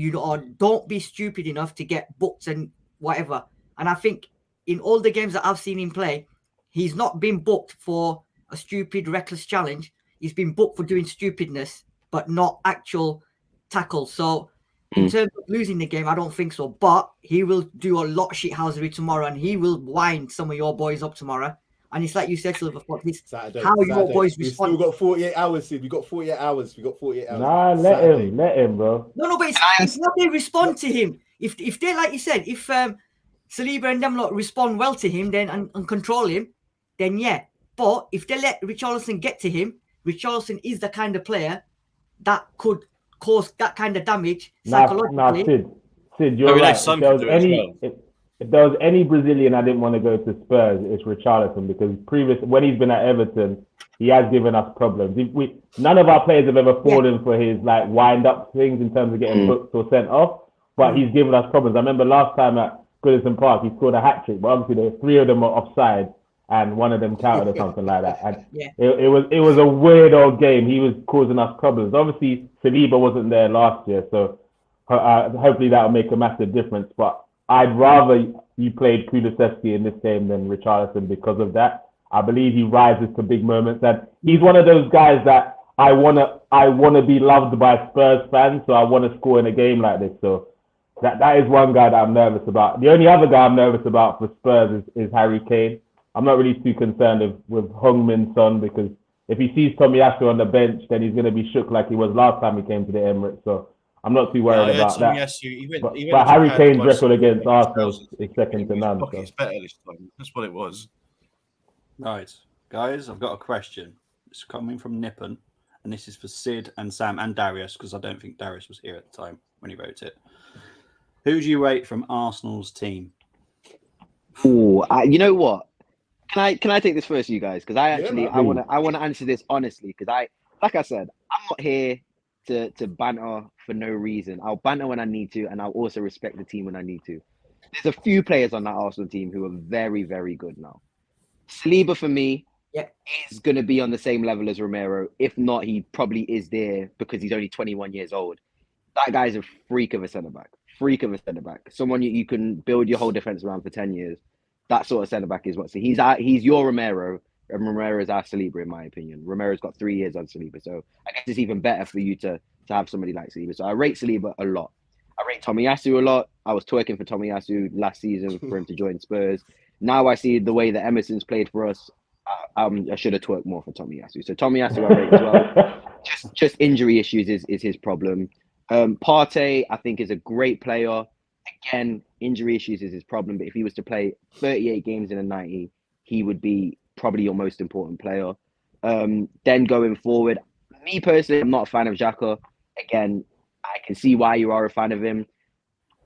don't be stupid enough to get booked and whatever. And I think in all the games that I've seen him play, he's not been booked for a stupid, reckless challenge. He's been booked for doing stupidness, but not actual tackle. So in terms of losing the game, I don't think so. But he will do a lot of shithousery tomorrow, and he will wind some of your boys up tomorrow. And it's like you said, Silver Fox, how your boys respond. We've got 48 hours, Sid. We've got 48 hours. Nah, let him, bro. No, but it's not they respond to him. If they, like you said, if Saliba and them lot respond well to him then and control him, then yeah. But if they let Richarlison get to him, Richarlison is the kind of player that could cause that kind of damage psychologically. Sid, you're right. If there was any Brazilian I didn't want to go to Spurs, it's Richarlison, because when he's been at Everton, he has given us problems. None of our players have ever fallen for his like wind up things in terms of getting booked or sent off, but he's given us problems. I remember last time at Goodison Park, he scored a hat trick, but obviously three of them were offside and one of them counted or something like that. And it was a weird old game. He was causing us problems. Obviously, Saliba wasn't there last year, so hopefully that will make a massive difference. But I'd rather you played Kulusevski in this game than Richarlison because of that. I believe he rises to big moments, and he's one of those guys that I wanna be loved by Spurs fans, so I want to score in a game like this. So that is one guy that I'm nervous about. The only other guy I'm nervous about for Spurs is Harry Kane. I'm not really too concerned with Heung-min Son, because if he sees Tomiyasu on the bench, then he's going to be shook like he was last time he came to the Emirates. So I'm not too worried about that. But Harry Kane's record against Arsenal is second to none. It's better this time. That's what it was. Right, guys, I've got a question. It's coming from Nippon, and this is for Sid and Sam and Darius, because I don't think Darius was here at the time when he wrote it. Who do you rate from Arsenal's team? Oh, you know what? Can I take this first, you guys? Because I want to answer this honestly. Because like I said, I'm not here to banter for no reason. I'll banter when I need to, and I'll also respect the team when I need to. There's a few players on that Arsenal team who are very, very good now. Saliba for me is going to be on the same level as Romero. If not, he probably is there because he's only 21 years old. That guy's a freak of a centre-back. Someone you can build your whole defence around for 10 years. That sort of centre-back is what. So he's your Romero, and Romero is our Saliba, in my opinion. Romero's got 3 years on Saliba, so I guess it's even better for you to have somebody like Saliba. So I rate Saliba a lot. I rate Tomiyasu a lot. I was twerking for Tomiyasu last season for him to join Spurs. Now I see the way that Emerson's played for us. I should have twerked more for Tomiyasu. So Tomiyasu I rate as well. Just injury issues is his problem. Partey, I think, is a great player. Again, injury issues is his problem. But if he was to play 38 games in a 90, he would be probably your most important player. Then going forward, me personally, I'm not a fan of Xhaka. Again, I can see why you are a fan of him.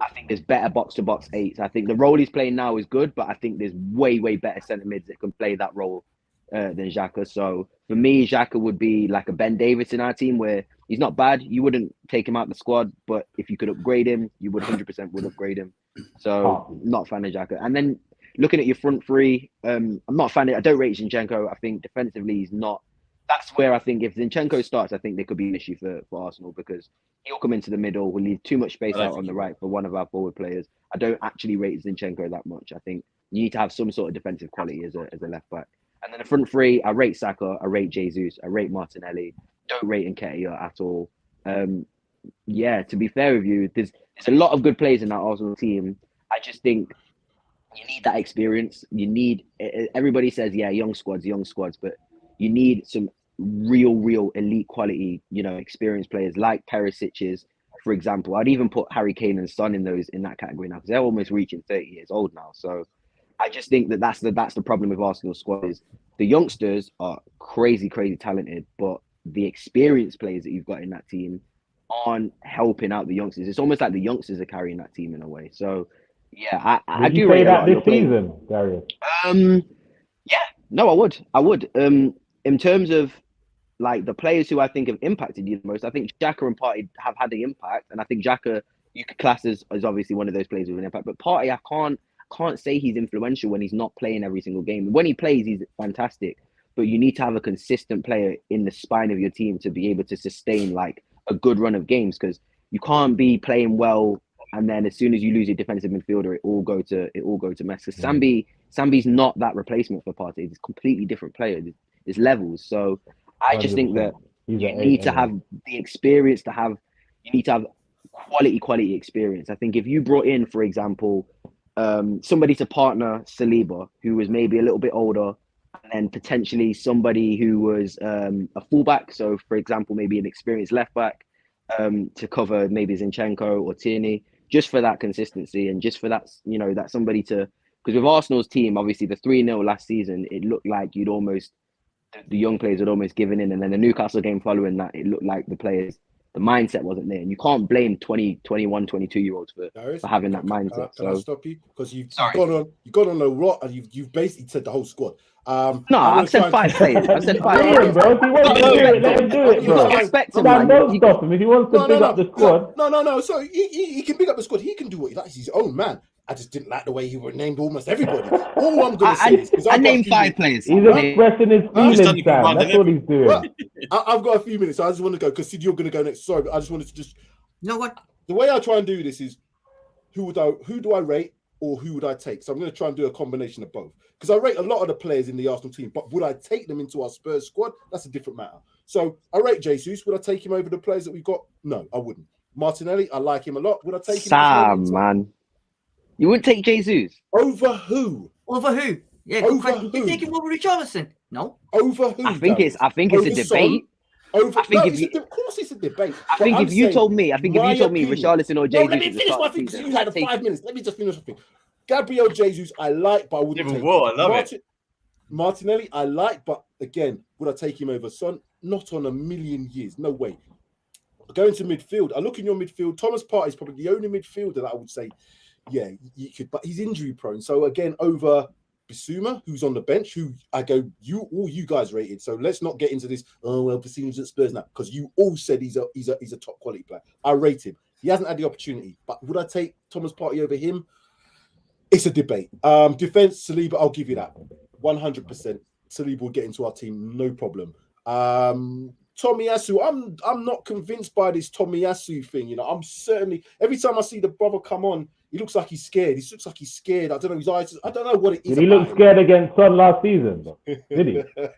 I think there's better box-to-box eights. I think the role he's playing now is good, but I think there's way, way better centre mids that can play that role than Xhaka. So for me, Xhaka would be like a Ben Davies in our team, where he's not bad. You wouldn't take him out the squad, but if you could upgrade him, you would 100% would upgrade him. So not a fan of Xhaka. And then looking at your front three, I'm not a fan of. I don't rate Zinchenko. I think defensively he's not. That's where I think if Zinchenko starts, I think there could be an issue for Arsenal, because he'll come into the middle, will leave too much space out on the right for one of our forward players. I don't actually rate Zinchenko that much. I think you need to have some sort of defensive quality as a left back. And then the front three, I rate Saka, I rate Jesus, I rate Martinelli. Don't rate Nketiah at all. To be fair with you, there's a lot of good players in that Arsenal team. I just think you need that experience. You need. Everybody says, young squads, but you need some real elite quality, experienced players like Perisic's, for example. I'd even put Harry Kane and Son in that category now, because they're almost reaching 30 years old now. So I just think that's the problem with Arsenal's squad is the youngsters are crazy talented, but the experienced players that you've got in that team aren't helping out the youngsters. It's almost like the youngsters are carrying that team in a way. So I do rate that this season, Darius. No, I would. In terms of like the players who I think have impacted you the most, I think Xhaka and Partey have had the impact, and I think Xhaka you could class as obviously one of those players with an impact. But Partey, I can't say he's influential when he's not playing every single game. When he plays, he's fantastic. But you need to have a consistent player in the spine of your team to be able to sustain like a good run of games, because you can't be playing well and then as soon as you lose your defensive midfielder, it all go to mess. Because Sambi's not that replacement for Partey. It's a completely different player. There's levels. So I just think that you need to have the experience you need to have quality experience. I think if you brought in, for example, somebody to partner Saliba, who was maybe a little bit older, and then potentially somebody who was a fullback. So, for example, maybe an experienced left back to cover maybe Zinchenko or Tierney. just for that consistency and just for that, you know, that somebody to, because with Arsenal's team, obviously the 3-0 last season, it looked like the young players had almost given in, and then the Newcastle game following that, it looked like the mindset wasn't there, and you can't blame 20, 21, 22-year-olds for having that mindset. Can I stop you? Because you've gone on a rot, and you've basically said the whole squad. No, I've said 5 players. I've said 5 players. Bro. If he wants to do it, let him do it, bro. Expect him, man. Don't stop him. If he wants to big up the squad. No. So he can big up the squad. He can do what he likes. He's his own man. I just didn't like the way he named almost everybody. All I'm going to say is... I named 5 players. He's expressing his feelings, Sam. That's what he's doing. Well, I've got a few minutes, so I just want to go, because you're going to go next. Sorry, but I just wanted to just... You know what? The way I try and do this is, who do I rate or who would I take? So I'm going to try and do a combination of both. Because I rate a lot of the players in the Arsenal team, but would I take them into our Spurs squad? That's a different matter. So I rate Jesus. Would I take him over the players that we've got? No, I wouldn't. Martinelli, I like him a lot. Would I take him? Sam, man. You wouldn't take Jesus? Over who? Over who? Yeah, good question. You take him over Richarlison? No. Over who? I think it's a debate. Of course it's a debate. I think if you told me Richarlison or Jesus, let me finish my thing, because you had 5 minutes. Let me just finish my thing. Gabriel Jesus, I like, but I wouldn't take him. I love it. Martinelli, I like, but again, would I take him over Son? Not on a million years. No way. Going to midfield, I look in your midfield. Thomas Partey is probably the only midfielder that I would say, yeah, you could, but he's injury prone. So again, over Bissouma, who's on the bench, who I go, all you guys rated. So let's not get into this. Oh well, Bissouma's at Spurs now, because you all said he's a top quality player. I rate him. He hasn't had the opportunity, but would I take Thomas Partey over him? It's a debate. Defense, Saliba, I'll give you that 100%. Saliba will get into our team, no problem. Tomiyasu, I'm not convinced by this Tomiyasu thing. You know, I'm certainly, every time I see the brother come on, he looks like he's scared. He looks like he's scared. I don't know his eyes. I don't know what it is. Did he look scared against Son last season? Did he? All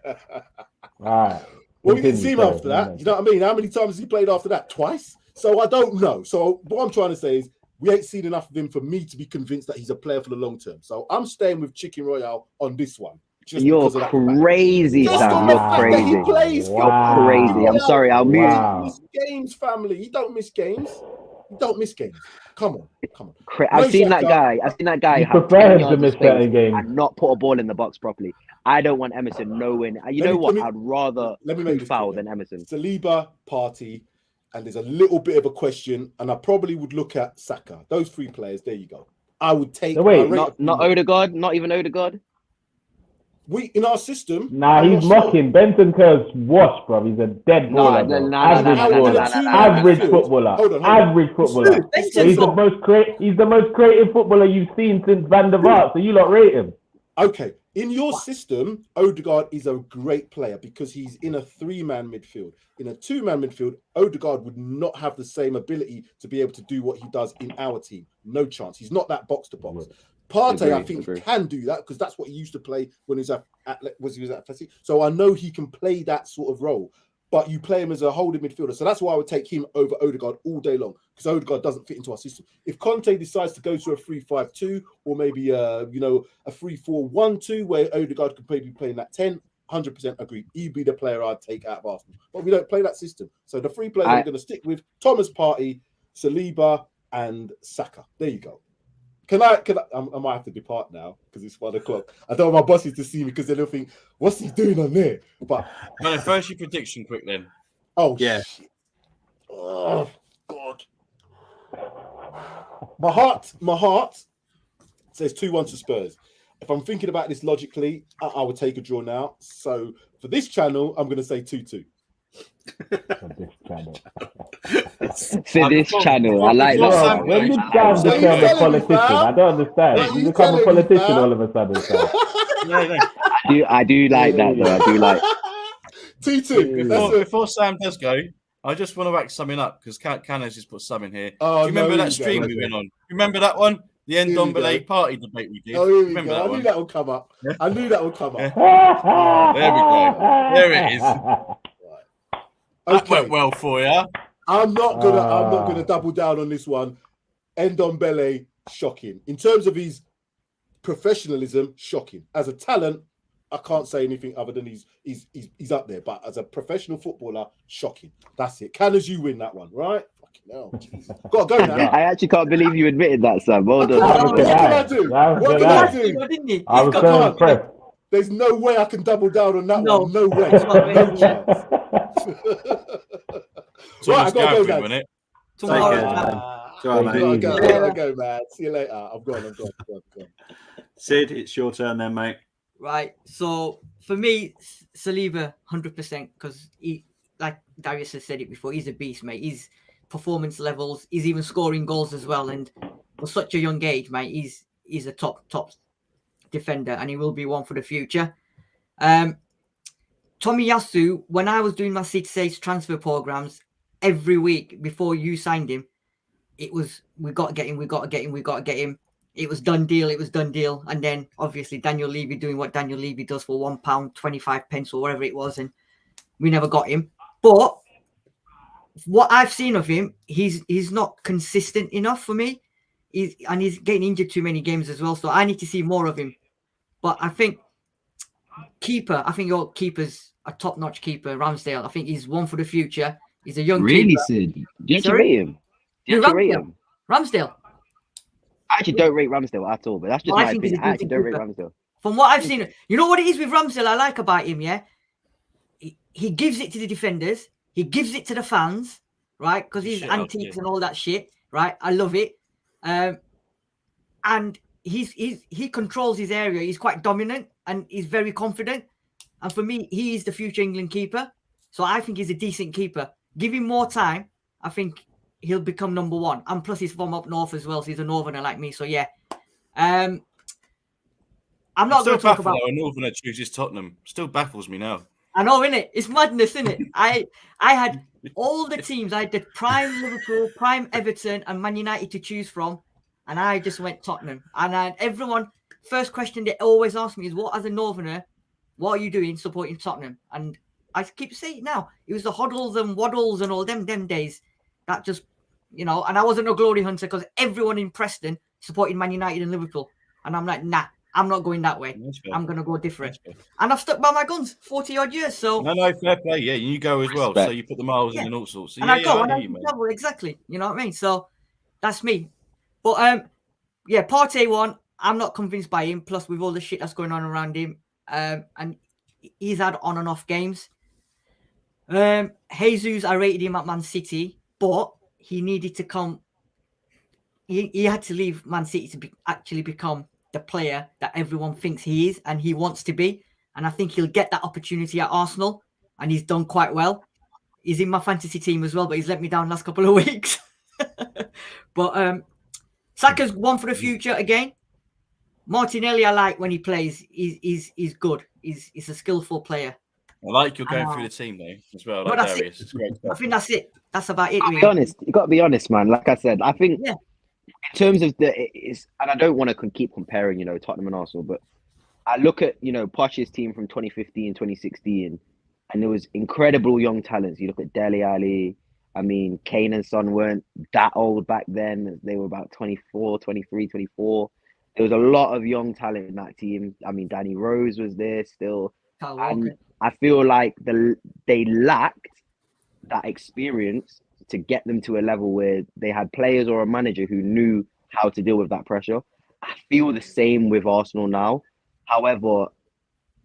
right. Well, we didn't see him after that. You know what I mean? How many times has he played after that? Twice. So I don't know. So what I'm trying to say is, we ain't seen enough of him for me to be convinced that he's a player for the long term. So I'm staying with Chicken Royale on this one. You're crazy, Sam. You're crazy. He plays. Wow. You're crazy. I'm sorry. I'll mute. Miss games, family. You don't miss games. You don't miss games. Come on. I've seen that guy. You prefer him to miss certain games and not put a ball in the box properly. I don't want Emerson knowing. You know what? I'd rather foul than Emerson. Saliba, Partey, and there's a little bit of a question, and I probably would look at Saka. Those 3 players. There you go. I would take. No, wait, not Odegaard. Not even Odegaard. We in our system. Nah, he's mocking. Benton Kerr's washed, bro. He's a dead baller. Average footballer. Average footballer. He's the most creative footballer you've seen since Van der Vaart. So you lot rate him. Okay. In your system, Odegaard is a great player because he's in a 3-man midfield. In a 2-man midfield, Odegaard would not have the same ability to be able to do what he does in our team. No chance. He's not that box to box. Partey, I think, can do that because that's what he used to play when he was at Atleti. So I know he can play that sort of role. But you play him as a holding midfielder. So that's why I would take him over Odegaard all day long, because Odegaard doesn't fit into our system. If Conte decides to go to a 3-5-2 or maybe a 3-4-1-2 where Odegaard could be playing that 10, 100% agree. He'd be the player I'd take out of Arsenal. But we don't play that system. So the 3 players I'm going to stick with: Thomas Partey, Saliba, and Saka. There you go. I might have to depart now because it's 1 o'clock. I don't want my bosses to see me because they'll think, what's he doing on there? But first your prediction quick then. Oh yeah. Shit. Oh God. My heart says 2-1 to Spurs. If I'm thinking about this logically, I would take a draw now. So for this channel, I'm going to say 2-2. For this channel, I like that. When did Sam become a politician? I don't understand. You become a politician all of a sudden. I do like that though. I do like 2-2. Before Sam does go, I just want to back something up because Canna's just put some in here. Oh, do you remember that stream we went on? Remember that one? The Ndombele party debate we did. Oh, here we go. I knew that would come up. There we go. There it is. That went well for you. I'm not gonna double down on this one. Ndombele, shocking. In terms of his professionalism, shocking. As a talent, I can't say anything other than he's up there. But as a professional footballer, shocking. That's it. Can as you win that one, right? No, Jesus. Got to go now. I actually can't believe you admitted that, Sam. Well done. What can I do? What can I do? I was so impressed. There's no way I can double down on that No. one. No way. It's not No really, chance. So Right, I gotta go, minute. Tomorrow. Sorry, mate. Gotta go, man. See you later. I'm gone. Sid, it's your turn then, mate. Right. So for me, Saliba, 100%, because he, like Darius has said it before, he's a beast, mate. His performance levels, he's even scoring goals as well. And for such a young age, mate, he's a top defender, and he will be one for the future. Tomiyasu, when I was doing my 6-8 transfer programs, every week before you signed him, it was, we got to get him. It was done deal. And then obviously Daniel Levy doing what Daniel Levy does for £1.25 or whatever it was, and we never got him. But what I've seen of him, he's not consistent enough for me. He's getting injured too many games as well, so I need to see more of him. But I think your keeper's a top-notch keeper, Ramsdale. I think he's one for the future. He's a young keeper. Really, Sid? Do you actually rate him? Ramsdale. I actually don't rate Ramsdale at all, but that's just my opinion. I actually don't rate Ramsdale. From what I've seen, you know what it is with Ramsdale I like about him, yeah? He gives it to the defenders. He gives it to the fans, right? Because he's antiques and all that shit, right? I love it. And he controls his area. He's quite dominant and he's very confident. And for me, he is the future England keeper. So I think he's a decent keeper. Give him more time. I think he'll become number one. And plus he's from up north as well. So he's a northerner like me. So yeah. I'm not going to talk about a northerner chooses Tottenham. Still baffles me now. I know, innit? It's madness, innit? I had all the teams. I had the prime Liverpool, prime Everton, and Man United to choose from, and I just went Tottenham. And everyone, first question they always ask me is, "What, as a northerner, what are you doing supporting Tottenham?" And I keep saying it now. It was the Hoddles and Waddles and all them days that just, and I wasn't a glory hunter because everyone in Preston supported Man United and Liverpool, and I'm like, nah. I'm not going that way. I'm going to go different. And I've stuck by my guns 40 odd years. So no, fair play. Yeah, you go as well. So you put the miles in and all sorts. So and I go and I double, exactly. You know what I mean? So that's me. But Partey one, I'm not convinced by him. Plus with all the shit that's going on around him, and he's had on and off games. Jesus, I rated him at Man City, but he needed to come. He had to leave Man City to actually become the player that everyone thinks he is and he wants to be, and I think he'll get that opportunity at Arsenal, and he's done quite well. He's in my fantasy team as well, but he's let me down last couple of weeks. But Saka's one for the future again. Martinelli, I like when he plays. He's good. He's a skillful player. I like you're going through the team though as well. Like Darius. It's great stuff. I think that's it. That's about it. Be honest. You got to be honest, man. Like I said, I think. Yeah. In terms of and I don't want to keep comparing, Tottenham and Arsenal, but I look at, Poch's team from 2015, 2016, and there was incredible young talents. You look at Dele Alli. I mean, Kane and Son weren't that old back then. They were about 24, 23, 24. There was a lot of young talent in that team. I mean, Danny Rose was there still. And I feel like they lacked that experience to get them to a level where they had players or a manager who knew how to deal with that pressure. I feel the same with Arsenal now. However,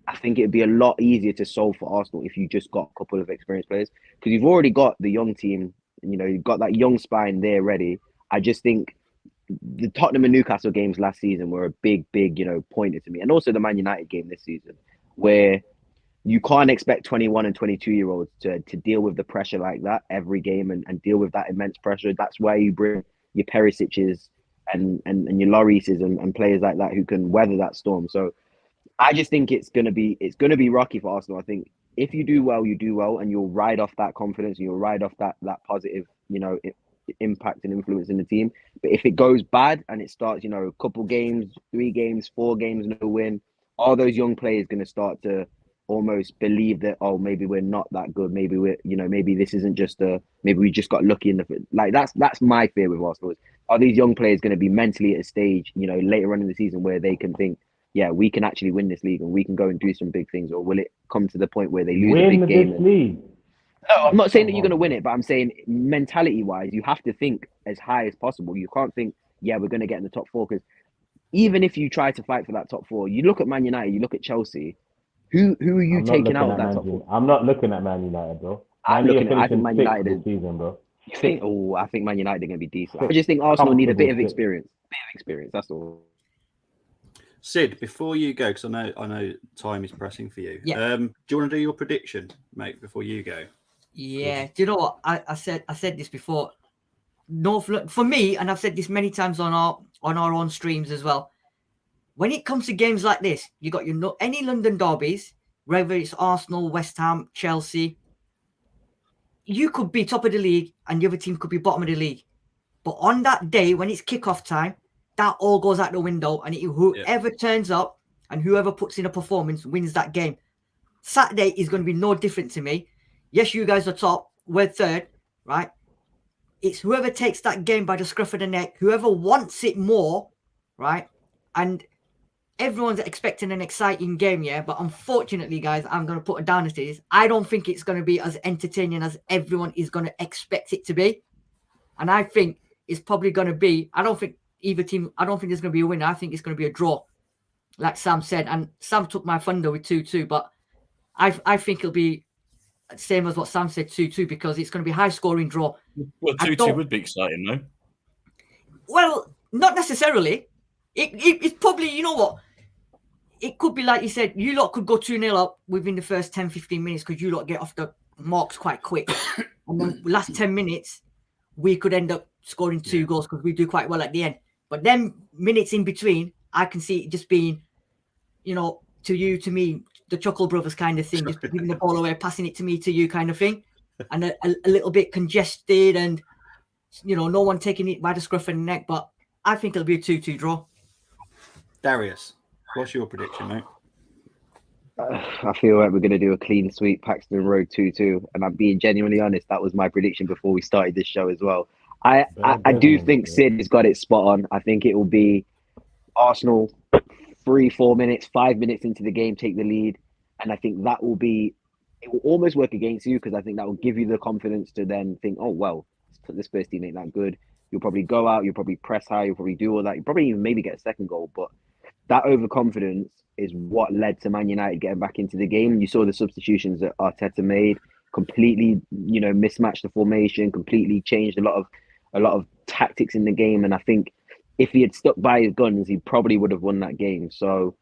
I think it'd be a lot easier to solve for Arsenal if you just got a couple of experienced players, because you've already got the young team, you've got that young spine there ready. I just think the Tottenham and Newcastle games last season were a big, pointer to me. And also the Man United game this season, where you can't expect 21 and 22-year-olds to deal with the pressure like that every game and deal with that immense pressure. That's why you bring your Perisic's and your Lloris's and players like that who can weather that storm. So I just think it's gonna be rocky for Arsenal. I think if you do well, you do well, and you'll ride off that confidence and you'll ride off that positive, impact and influence in the team. But if it goes bad and it starts, a couple games, 3 games, 4 games, no win, all those young players going to start to almost believe that, oh, maybe we're not that good. Maybe we're, maybe this isn't just maybe we just got lucky in that's my fear with Arsenal. Are these young players going to be mentally at a stage, later on in the season where they can think, yeah, we can actually win this league and we can go and do some big things, or will it come to the point where they lose a big game? No, I'm not saying that you're going to win it, but I'm saying mentality-wise, you have to think as high as possible. You can't think, yeah, we're going to get in the top four, because even if you try to fight for that top four, you look at Man United, you look at Chelsea, who are you taking out of that top four? I'm not looking at Man United, bro. I think Man United this season, bro. You think? Oh, I think Man United are going to be decent. I just think Arsenal need a bit of experience. That's all. Sid, before you go, because I know time is pressing for you. Yeah. Do you want to do your prediction, mate, before you go? Yeah. Do you know what I said this before? For me, and I've said this many times on our own streams as well. When it comes to games like this, you got any London derbies, whether it's Arsenal, West Ham, Chelsea. You could be top of the league, and the other team could be bottom of the league. But on that day, when it's kickoff time, that all goes out the window, and whoever turns up and whoever puts in a performance wins that game. Saturday is going to be no different to me. Yes, you guys are top, we're third, right? It's whoever takes that game by the scruff of the neck, whoever wants it more, right? And everyone's expecting an exciting game, yeah? But unfortunately, guys, I'm going to put it down as this. I don't think it's going to be as entertaining as everyone is going to expect it to be. And I think it's probably going to be, I don't think there's going to be a winner. I think it's going to be a draw, like Sam said. And Sam took my thunder with 2-2, but I think it'll be same as what Sam said, 2-2, because it's going to be high scoring draw. Well, 2-2 would be exciting, no? Well, not necessarily. It's probably, you know what? It could be like you said, you lot could go 2-0 up within the first 10-15 minutes because you lot get off the marks quite quick. And then last 10 minutes, we could end up scoring 2 goals because we do quite well at the end. But then minutes in between, I can see it just being, to you, to me, the Chuckle Brothers kind of thing, just giving the ball away, passing it to me, to you kind of thing. And a little bit congested and, no one taking it by the scruff of the neck. But I think it'll be a 2-2 draw. Darius, what's your prediction, mate? I feel like we're going to do a clean sweep, Paxton Road 2-2. And I'm being genuinely honest, that was my prediction before we started this show as well. I do think Sid has got it spot on. I think it will be Arsenal 3-4 minutes, 5 minutes into the game, take the lead. And I think it will almost work against you, because I think that will give you the confidence to then think, oh, well, this first team ain't that good. You'll probably go out, you'll probably press high, you'll probably do all that. You'll probably even maybe get a second goal. But that overconfidence is what led to Man United getting back into the game. You saw the substitutions that Arteta made, completely, mismatched the formation, completely changed a lot of tactics in the game. And I think if he had stuck by his guns, he probably would have won that game. So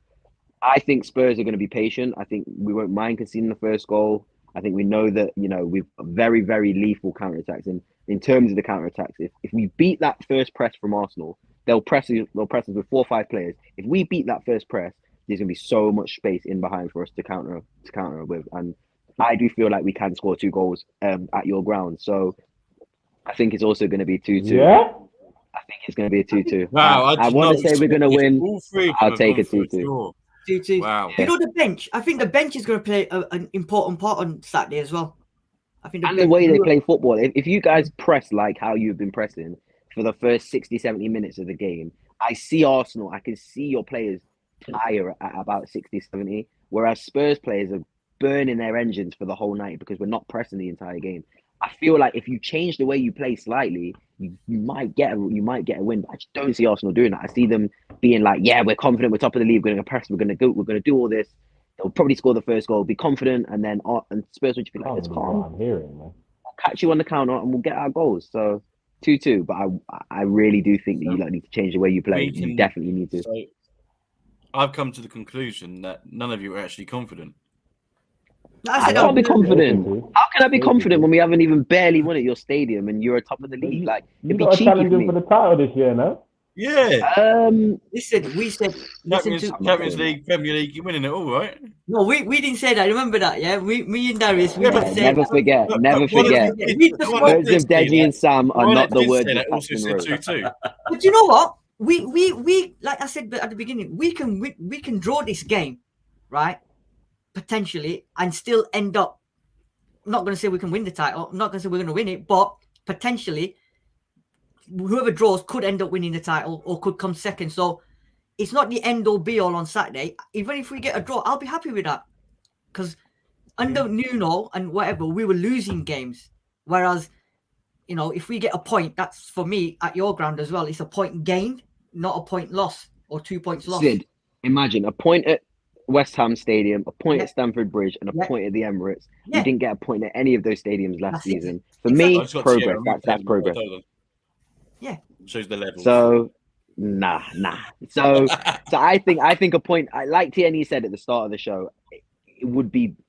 I think Spurs are going to be patient. I think we won't mind conceding the first goal. I think we know that, we've very, very lethal counterattacks. And in terms of the counterattacks, if we beat that first press from Arsenal, they'll press us with 4 or 5 players. If we beat that first press, there's going to be so much space in behind for us to counter with. And I do feel like we can score 2 goals at your ground. So I think it's also going to be 2-2. Yeah? I think it's going to be a 2-2. Wow, I want to say we're going to win. I'll take a 2-2. 2-2. Wow. The bench. I think the bench is going to play an important part on Saturday as well. I think the way they play football. If you guys press like how you've been pressing for the first 60, 70 minutes of the game, I see Arsenal. I can see your players tire at about 60, 70, whereas Spurs players are burning their engines for the whole night because we're not pressing the entire game. I feel like if you change the way you play slightly, you might get a win. But I just don't see Arsenal doing that. I see them being like, yeah, we're confident, we're top of the league, we're going to press, we're going to do all this. They'll probably score the first goal, be confident, and then Spurs would just be like, it's calm. I'm hearing, man. I'll catch you on the counter and we'll get our goals. So 2-2. But I really do think that you need to change the way you play. You definitely need to. So I've come to the conclusion that none of you are actually confident. I can't be confident. How can I be confident when we haven't even barely won at your stadium and you're top of the league? Like, it'd be cheeky for me. For the title this year, no? Yeah. Listen, we said Champions League, Premier League, you're winning it all, right? No, we didn't say that. Remember that, yeah? Me and Darius, we didn't say never forget. Words of Deji and Sam are not the words of Paxton Road. But you know what? We like I said at the beginning, we can draw this game, right? Potentially, and still end up. I'm not going to say we can win the title. I'm not going to say we're going to win it, but potentially, whoever draws could end up winning the title or could come second. So it's not the end all be all on Saturday. Even if we get a draw, I'll be happy with that, because under Nuno and whatever, we were losing games. Whereas, you know, if we get a point, that's for me at your ground as well. It's a point gained, not a point lost or 2 points lost. Sid, imagine a point at West Ham Stadium, a point at Stamford Bridge, and a point at the Emirates. You didn't get a point at any of those stadiums last season. For me, progress. That's progress. Yeah, shows the level. So, nah. So I think a point, like TNE said at the start of the show,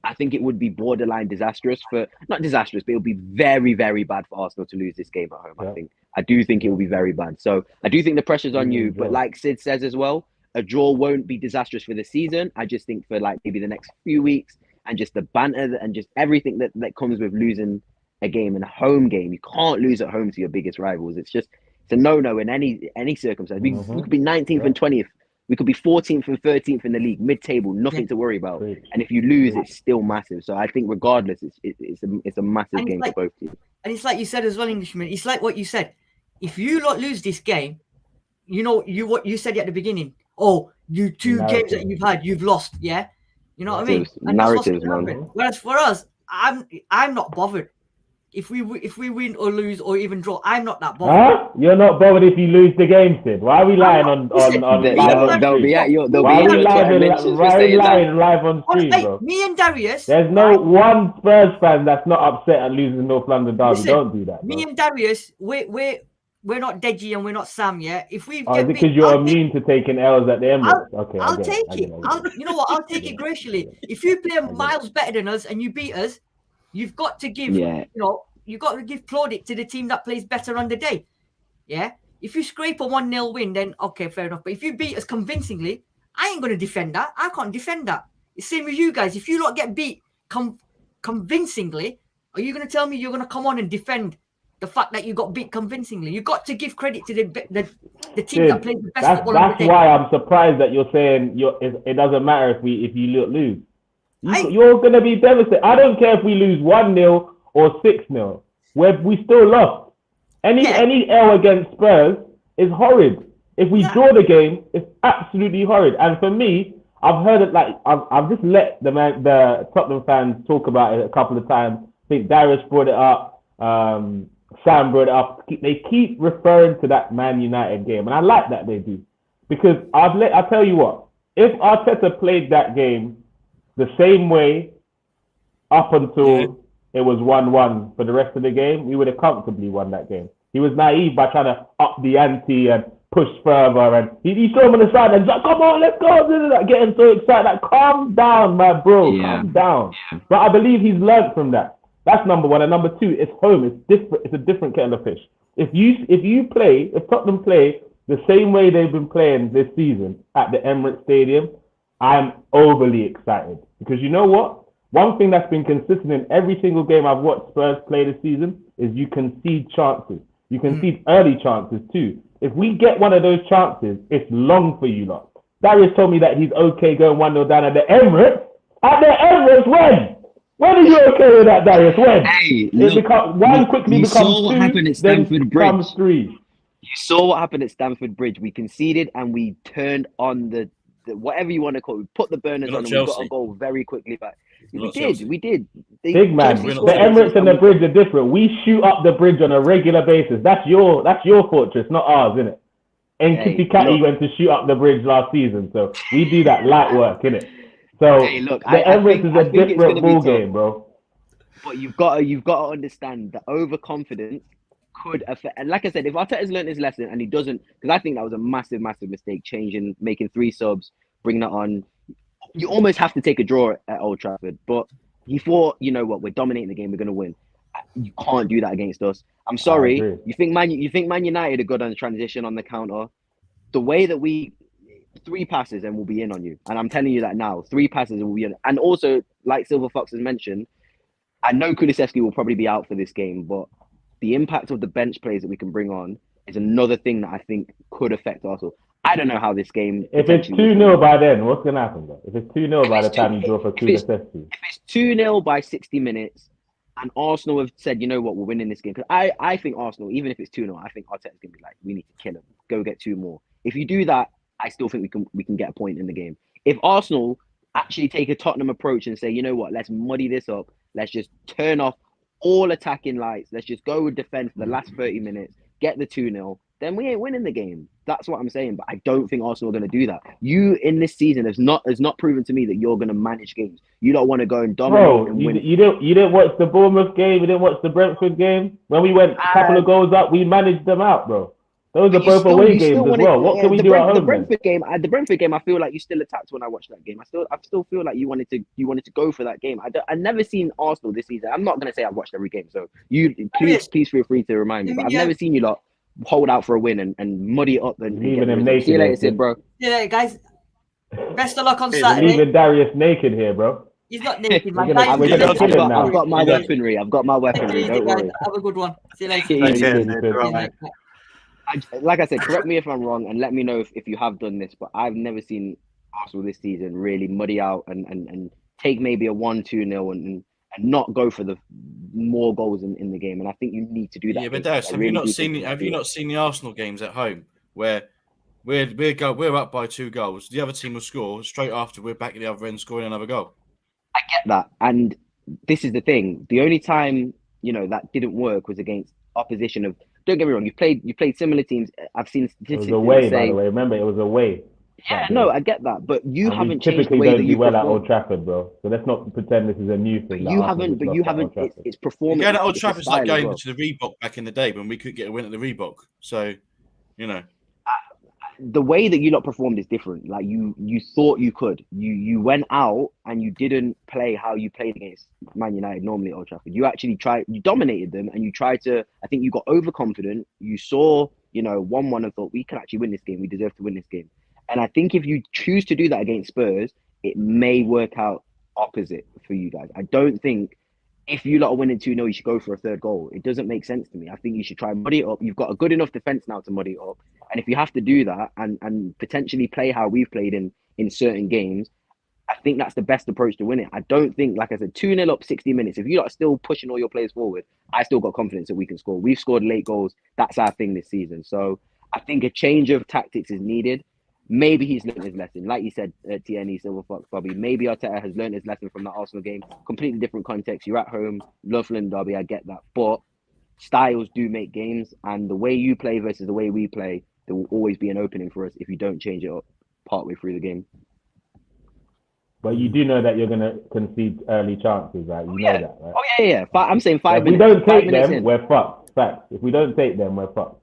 I think it would be borderline disastrous not disastrous, but it would be very, very bad for Arsenal to lose this game at home. I do think it will be very bad. So I do think the pressure's on you, but like Sid says as well, a draw won't be disastrous for the season. I just think for like maybe the next few weeks and just the banter and just everything that comes with losing a game in a home game. You can't lose at home to your biggest rivals. It's a no-no in any circumstance. We could be 19th and 20th. We could be 14th and 13th in the league, mid-table, nothing to worry about. And if you lose, it's still massive. So I think regardless, it's a massive game for both teams. And it's like you said as well, Englishman. It's like what you said. If you lot lose this game, you know what you said at the beginning. Oh, you two games that you've had, you've lost. Yeah, you know what I mean. And narratives, man. Whereas for us, I'm not bothered. If we win or lose or even draw, I'm not that bothered. Huh? You're not bothered if you lose the game, Sid. Why are we lying on They'll be at your Why are we lying live on stream, bro? Me and Darius. There's no one Spurs fan that's not upset at losing North London derby. Listen, don't do that. Bro. Me and Darius, we're not Deji and we're not Sam, yeah. If we is it because you're immune to taking L's at the Emirates? I'll take it. You know what? I'll take it graciously. If you play miles better than us and you beat us, you've got to give, you've got to give plaudit to the team that plays better on the day. Yeah. If you scrape a 1-0 win, then okay, fair enough. But if you beat us convincingly, I ain't going to defend that. I can't defend that. It's the same with you guys. If you lot get beat convincingly, are you going to tell me you're going to come on and defend the fact that you got beat convincingly? You got to give credit to the team that plays the best football on the day. That's why I'm surprised that you're saying it doesn't matter if you lose. You're going to be devastated. I don't care if we lose 1-0 or 6-0. We still lost. Any L against Spurs is horrid. If we draw the game, it's absolutely horrid. And for me, I've heard it I've just let the Tottenham fans talk about it a couple of times. I think Darius brought it up. Sam brought it up. They keep referring to that Man United game, and I like that they do, because I'll tell you what. If Arteta played that game the same way up until it was 1-1 for the rest of the game, we would have comfortably won that game. He was naive by trying to up the ante and push further, and he saw him on the side and he's like, come on, let's go, getting so excited. Like, calm down, my bro, calm down. But I believe he's learned from that. That's number one. And number two, it's home. It's different. It's a different kettle of fish. If Tottenham play the same way they've been playing this season at the Emirates Stadium, I'm overly excited, because you know what? One thing that's been consistent in every single game I've watched Spurs play this season is you concede chances. You concede early chances too. If we get one of those chances, it's long for you lot. Darius told me that he's okay going 1-0 down at the Emirates. At the Emirates, when? When are you okay with that, Darius? When? Hey, look, one quickly becomes two, then becomes three. You saw what happened at Stamford Bridge. We conceded and we turned on the whatever you want to call it. We put the burners on and we got a goal very quickly back. We did. Big man, the Emirates and the bridge are different. We shoot up the bridge on a regular basis. That's your fortress, not ours, isn't it? And Kitty Catty went to shoot up the bridge last season, so we do that light work, innit? So the Emirates is a different ball game, bro. But you've got to understand that overconfidence could affect. And like I said, if Arteta's learned his lesson and he doesn't, because I think that was a massive mistake, making 3 subs, bringing that on. You almost have to take a draw at Old Trafford, but he thought, you know what, we're dominating the game, we're going to win. You can't do that against us. I'm sorry. You think Man United are good on the transition on the counter? The way that 3 passes and we'll be in on you. And I'm telling you that now. 3 passes and we'll be in. And also, like Silver Fox has mentioned, I know Kulusevski will probably be out for this game, but the impact of the bench players that we can bring on is another thing that I think could affect Arsenal. I don't know how this game... If it's 2-0 by then, what's going to happen, though? If it's 2-0 by the time you draw for Kulusevski. If it's 2-0 by 60 minutes and Arsenal have said, you know what, we're winning this game. Because I think Arsenal, even if it's 2-0, I think Arteta's going to be like, we need to kill him. Go get 2 more. If you do that, I still think we can get a point in the game. If Arsenal actually take a Tottenham approach and say, you know what, let's muddy this up. Let's just turn off all attacking lights. Let's just go with defense for the last 30 minutes, get the 2-0. Then we ain't winning the game. That's what I'm saying. But I don't think Arsenal are going to do that. You in this season has not proven to me that you're going to manage games. You don't want to go and dominate and win. You didn't watch the Bournemouth game. You didn't watch the Brentford game. When we went a couple of goals up, we managed them out, bro. Those are both away games as well. What can we do at home? The Brentford game, I feel like you still attacked when I watched that game. I still feel like you wanted to go for that game. I've never seen Arsenal this season. I'm not going to say I've watched every game, so you please feel free to remind me. But I've never seen you lot hold out for a win and muddy it up and leaving him naked. See you later, Sid, bro. Yeah, guys. Best of luck on Saturday. Leaving Darius naked here, bro. He's not naked, man. I've got my weaponry. Don't worry. Have a good one. See you later. Like I said, correct me if I'm wrong and let me know if you have done this, but I've never seen Arsenal this season really muddy out and take maybe a 1-2-0 and not go for the more goals in the game. And I think you need to do that. Yeah, but Darius, have you not seen the Arsenal games at home where we're up by 2 goals, the other team will score straight after, we're back at the other end scoring another goal? I get that, and this is the thing. The only time that didn't work was against opposition of. Don't get me wrong. You played similar teams. I've seen statistics. It was away, by the way. Remember, it was away. Yeah, no, I get that, but you haven't changed the way that you you well perform. at Old Trafford, bro. So let's not pretend this is a new thing. You haven't. It's performance. Yeah, Old Trafford's like going to the Reebok back in the day when we couldn't get a win at the Reebok. So, the way that you lot performed is different. Like you thought you could. You went out and you didn't play how you played against Man United normally at Old Trafford. You actually tried. You dominated them, and you tried to. I think you got overconfident. You saw 1-1 and thought we can actually win this game. We deserve to win this game. And I think if you choose to do that against Spurs, it may work out opposite for you guys. I don't think if you lot are winning 2-0, you should go for a third goal. It doesn't make sense to me. I think you should try and muddy it up. You've got a good enough defense now to muddy it up. And if you have to do that and potentially play how we've played in certain games, I think that's the best approach to win it. I don't think, like I said, 2-0 up 60 minutes. If you lot are still pushing all your players forward, I still got confidence that we can score. We've scored late goals. That's our thing this season. So I think a change of tactics is needed. Maybe he's learned his lesson. Like you said, TNE, Silver Fox, Bobby, maybe Arteta has learned his lesson from that Arsenal game. Completely different context. You're at home, Loveland Derby, I get that. But styles do make games, and the way you play versus the way we play, there will always be an opening for us if you don't change it up partway through the game. But you do know that you're going to concede early chances, right? You know that, right? Oh, yeah. I'm saying 5 minutes. If we don't take them, we're fucked. Fact. If we don't take them, we're fucked.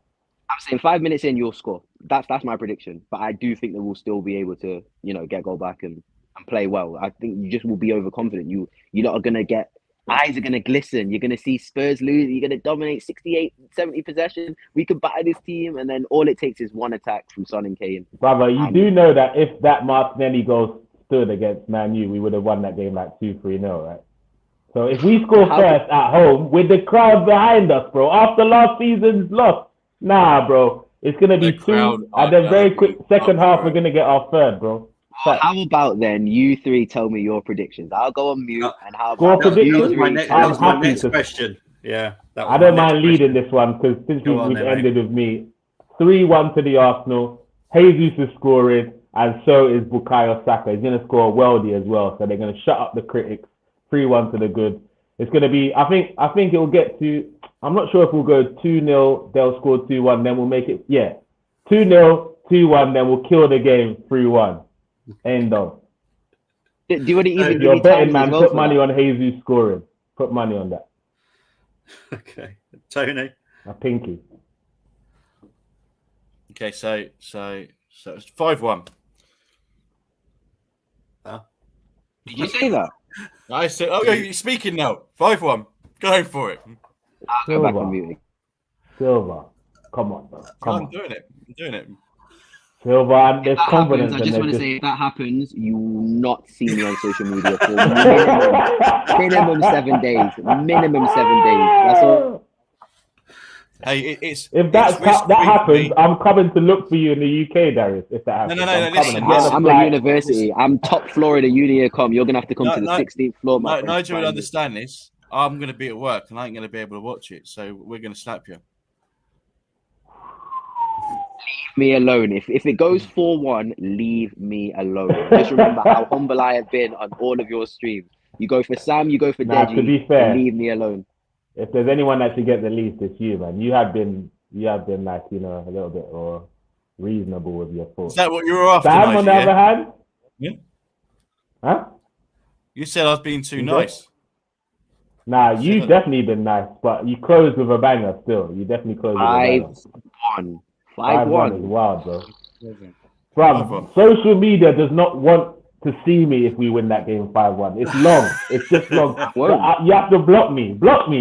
I'm saying 5 minutes in, you'll score. That's my prediction. But I do think that we'll still be able to, get goal back and play well. I think you just will be overconfident. You lot are going to get, eyes are going to glisten. You're going to see Spurs lose. You're going to dominate 68, 70 possession. We could batter this team. And then all it takes is one attack from Son and Kane. Brother, you do know that if that Martinelli goal stood against Man U, we would have won that game like 2-3-0, right? So if we score first at home with the crowd behind us, bro, after last season's loss, nah, bro. It's going to be 2, and then very quick second half, we're going to get our third, bro. Well, how about then you three tell me your predictions? I'll go on mute, and how about that was my next question. Yeah. I don't mind leading this one, because since we've ended with me, 3-1 to the Arsenal, Jesus is scoring, and so is Bukayo Saka. He's going to score a worldie as well, so they're going to shut up the critics. 3-1 to the good. It's going to be, I think it will get to, I'm not sure if we'll go 2-0, they'll score 2-1, then we'll make it, 2-0, 2-1, then we'll kill the game 3-1. End of. Do you want to even give you're me betting, man, well put money on Jesus scoring. Put money on that. Okay. Tony? A pinky. Okay, so it's 5-1. Did you say that? I said, you're speaking now. 5-1. Go for it. I'll go back on mute. Silver. Come on, bro. I'm doing it. Silver, there's confidence. I just want to say, if that happens, you will not see me on social media for minimum 7 days. Minimum 7 days. That's all. Hey, if that happens, I'm coming to look for you in the UK, Darius. If that happens, no. Listen, I'm at university. I'm top floor of the uni.com. You're gonna have to come to the 16th floor. Nigel will understand this. I'm gonna be at work and I ain't gonna be able to watch it, so we're gonna slap you. me alone. If it goes 4-1, leave me alone. Just remember how humble I have been on all of your streams. You go for Sam, you go for Now, Deji, to be fair, leave me alone. If there's anyone that should get the least, it's you, man. You have been like, you know, a little bit or reasonable with your thoughts. Is that what you were after? Sam, on the other hand? Yeah. Huh? You said I was being too nice. Nah, you definitely been nice, but you closed with a banger still. You definitely closed with a banger. 5-1 is wild, bro. Bro, social media does not want to see me if we win that game 5-1. It's long. It's just long. You have to block me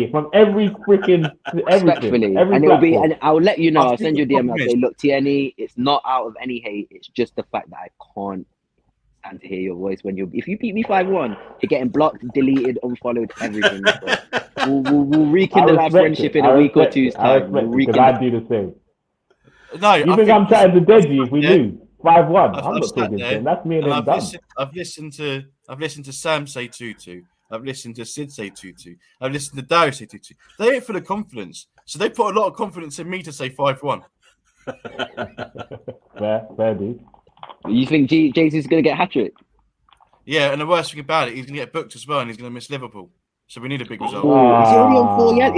from every freaking everything. And it'll be, and I'll let you know. I'll send you a DM. I'll say, look, Tierney, it's not out of any hate. It's just the fact that I can't stand to hear your voice if you beat me 5-1, you're getting blocked, deleted, unfollowed, everything. We'll rekindle our friendship in a week or two's time. Because I do the same. No, you think I'm chatting to Deji if we lose 5-1? I'm not talking to him. That's me and him done. I've listened to Sam say 2-2. I've listened to Sid say 2-2. I've listened to Darius say 2-2. They ain't full of confidence, so they put a lot of confidence in me to say 5-1. fair, dude. You think JC's going to get a hat-trick? Yeah, and the worst thing about it, he's going to get booked as well, and he's going to miss Liverpool. So we need a big result. Is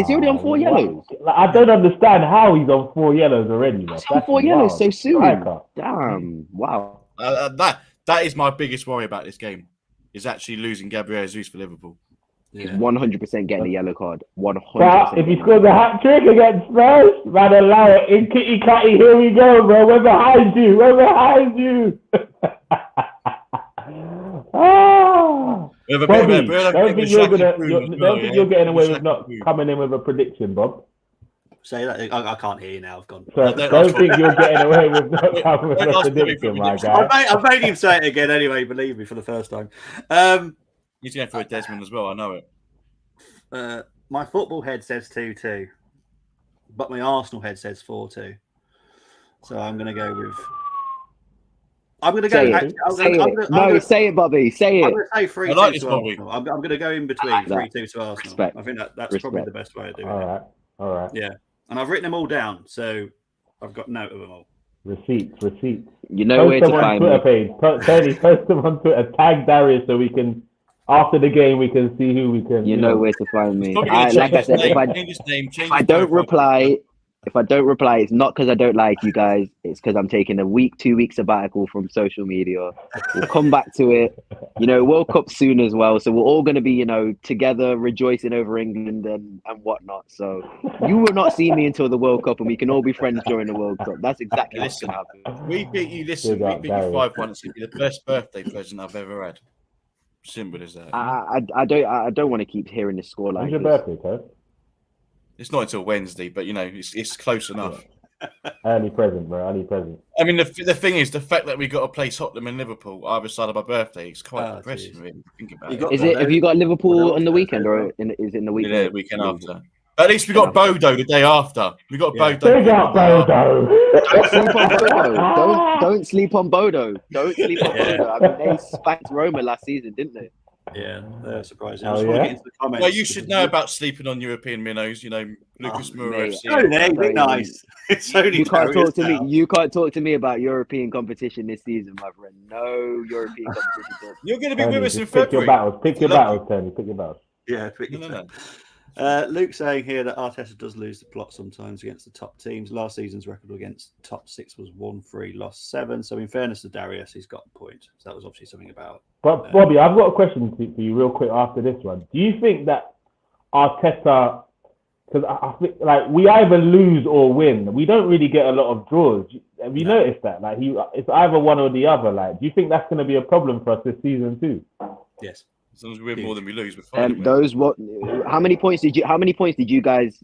he already on 4 yellows? I don't understand how he's on 4 yellows already. He's on 4 yellows so soon. Striker. Damn, wow. That is my biggest worry about this game, is actually losing Gabriel Jesus for Liverpool. He's 100% getting a yellow card. 100%. But if he scores a hat trick against Spurs, man, allow it. In kitty catty, here we go, bro. We're behind you. Bobby, don't think you're getting away with not coming in with a prediction, Bob. Say that. I can't hear you now. I've gone. So don't think you're getting away with not coming with a prediction, my guy. I've made him say it again anyway. Believe me, for the first time. He's going for a Desmond as well. I know it. My football head says 2-2, but my Arsenal head says 4-2. So I'm going to go with. I'm going to go. Say it, Bobby. Say it. I'm going to say 3-2 like to Arsenal. I'm going to go in between 3-2 to Arsenal. Respect. I think that's probably the best way to do it. All right. Yeah, and I've written them all down, so I've got note of them all. Receipts. You know where to find me. Page. Tony, post them on Twitter. Tag Darius so we can. After the game, we can see who we can. You know where to find me. Like I said, if I don't reply, it's not because I don't like you guys. It's because I'm taking a 2 week sabbatical from social media. We'll come back to it. You know, World Cup soon as well. So we're all going to be, together rejoicing over England and whatnot. So you will not see me until the World Cup, and we can all be friends during the World Cup. That's exactly what's going to happen. We beat you 5-1. It's going to be the best birthday present I've ever had. Simple as that. I don't want to keep hearing the score like this. When's your birthday, Coach? It's not until Wednesday, but it's close enough. Early present, bro. Early present. I mean, the thing is, the fact that we got to play Tottenham and Liverpool either side of my birthday is quite depressing. Really, think about it. Have you got Liverpool on the weekend, or is it in the weekend? Yeah, the weekend after. At least we got Bodo the day after. We got Bodo. Big up Bodo. Don't sleep on Bodo. Don't sleep on Bodo. I mean, they spanked Roma last season, didn't they? Yeah, they're surprising. Well, you should know about sleeping on European minnows. Lucas Moura FC. Be nice. It's only you can't talk to me. You can't talk to me about European competition this season, my friend. No European competition. You're going to be with us in February. Pick your battles, Tony. Pick your battles. Yeah, no. Luke saying here that Arteta does lose the plot sometimes against the top teams. Last season's record against top 6 was 1-3, lost 7. So in fairness to Darius, he's got a point. So that was obviously something about. But Bobby, I've got a question for you real quick after this one. Do you think that Arteta, because I think we either lose or win. We don't really get a lot of draws. Have you noticed that? It's either one or the other. Do you think that's going to be a problem for us this season too? Yes. As long as we win more than we lose, we're fine. How many points did you guys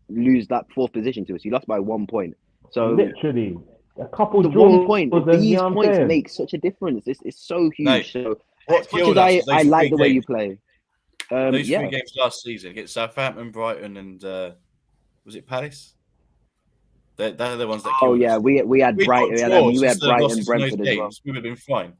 lose that 4th position to us? You lost by 1 point. So literally a couple the draws. 1 point. These points make such a difference. It's so huge. So as much as I like the way you play. Those 3 games last season against Southampton, Brighton, and was it Palace? They're the ones that. Oh yeah, we had Brighton. You had Brighton, Brentford as well. We would have been fine.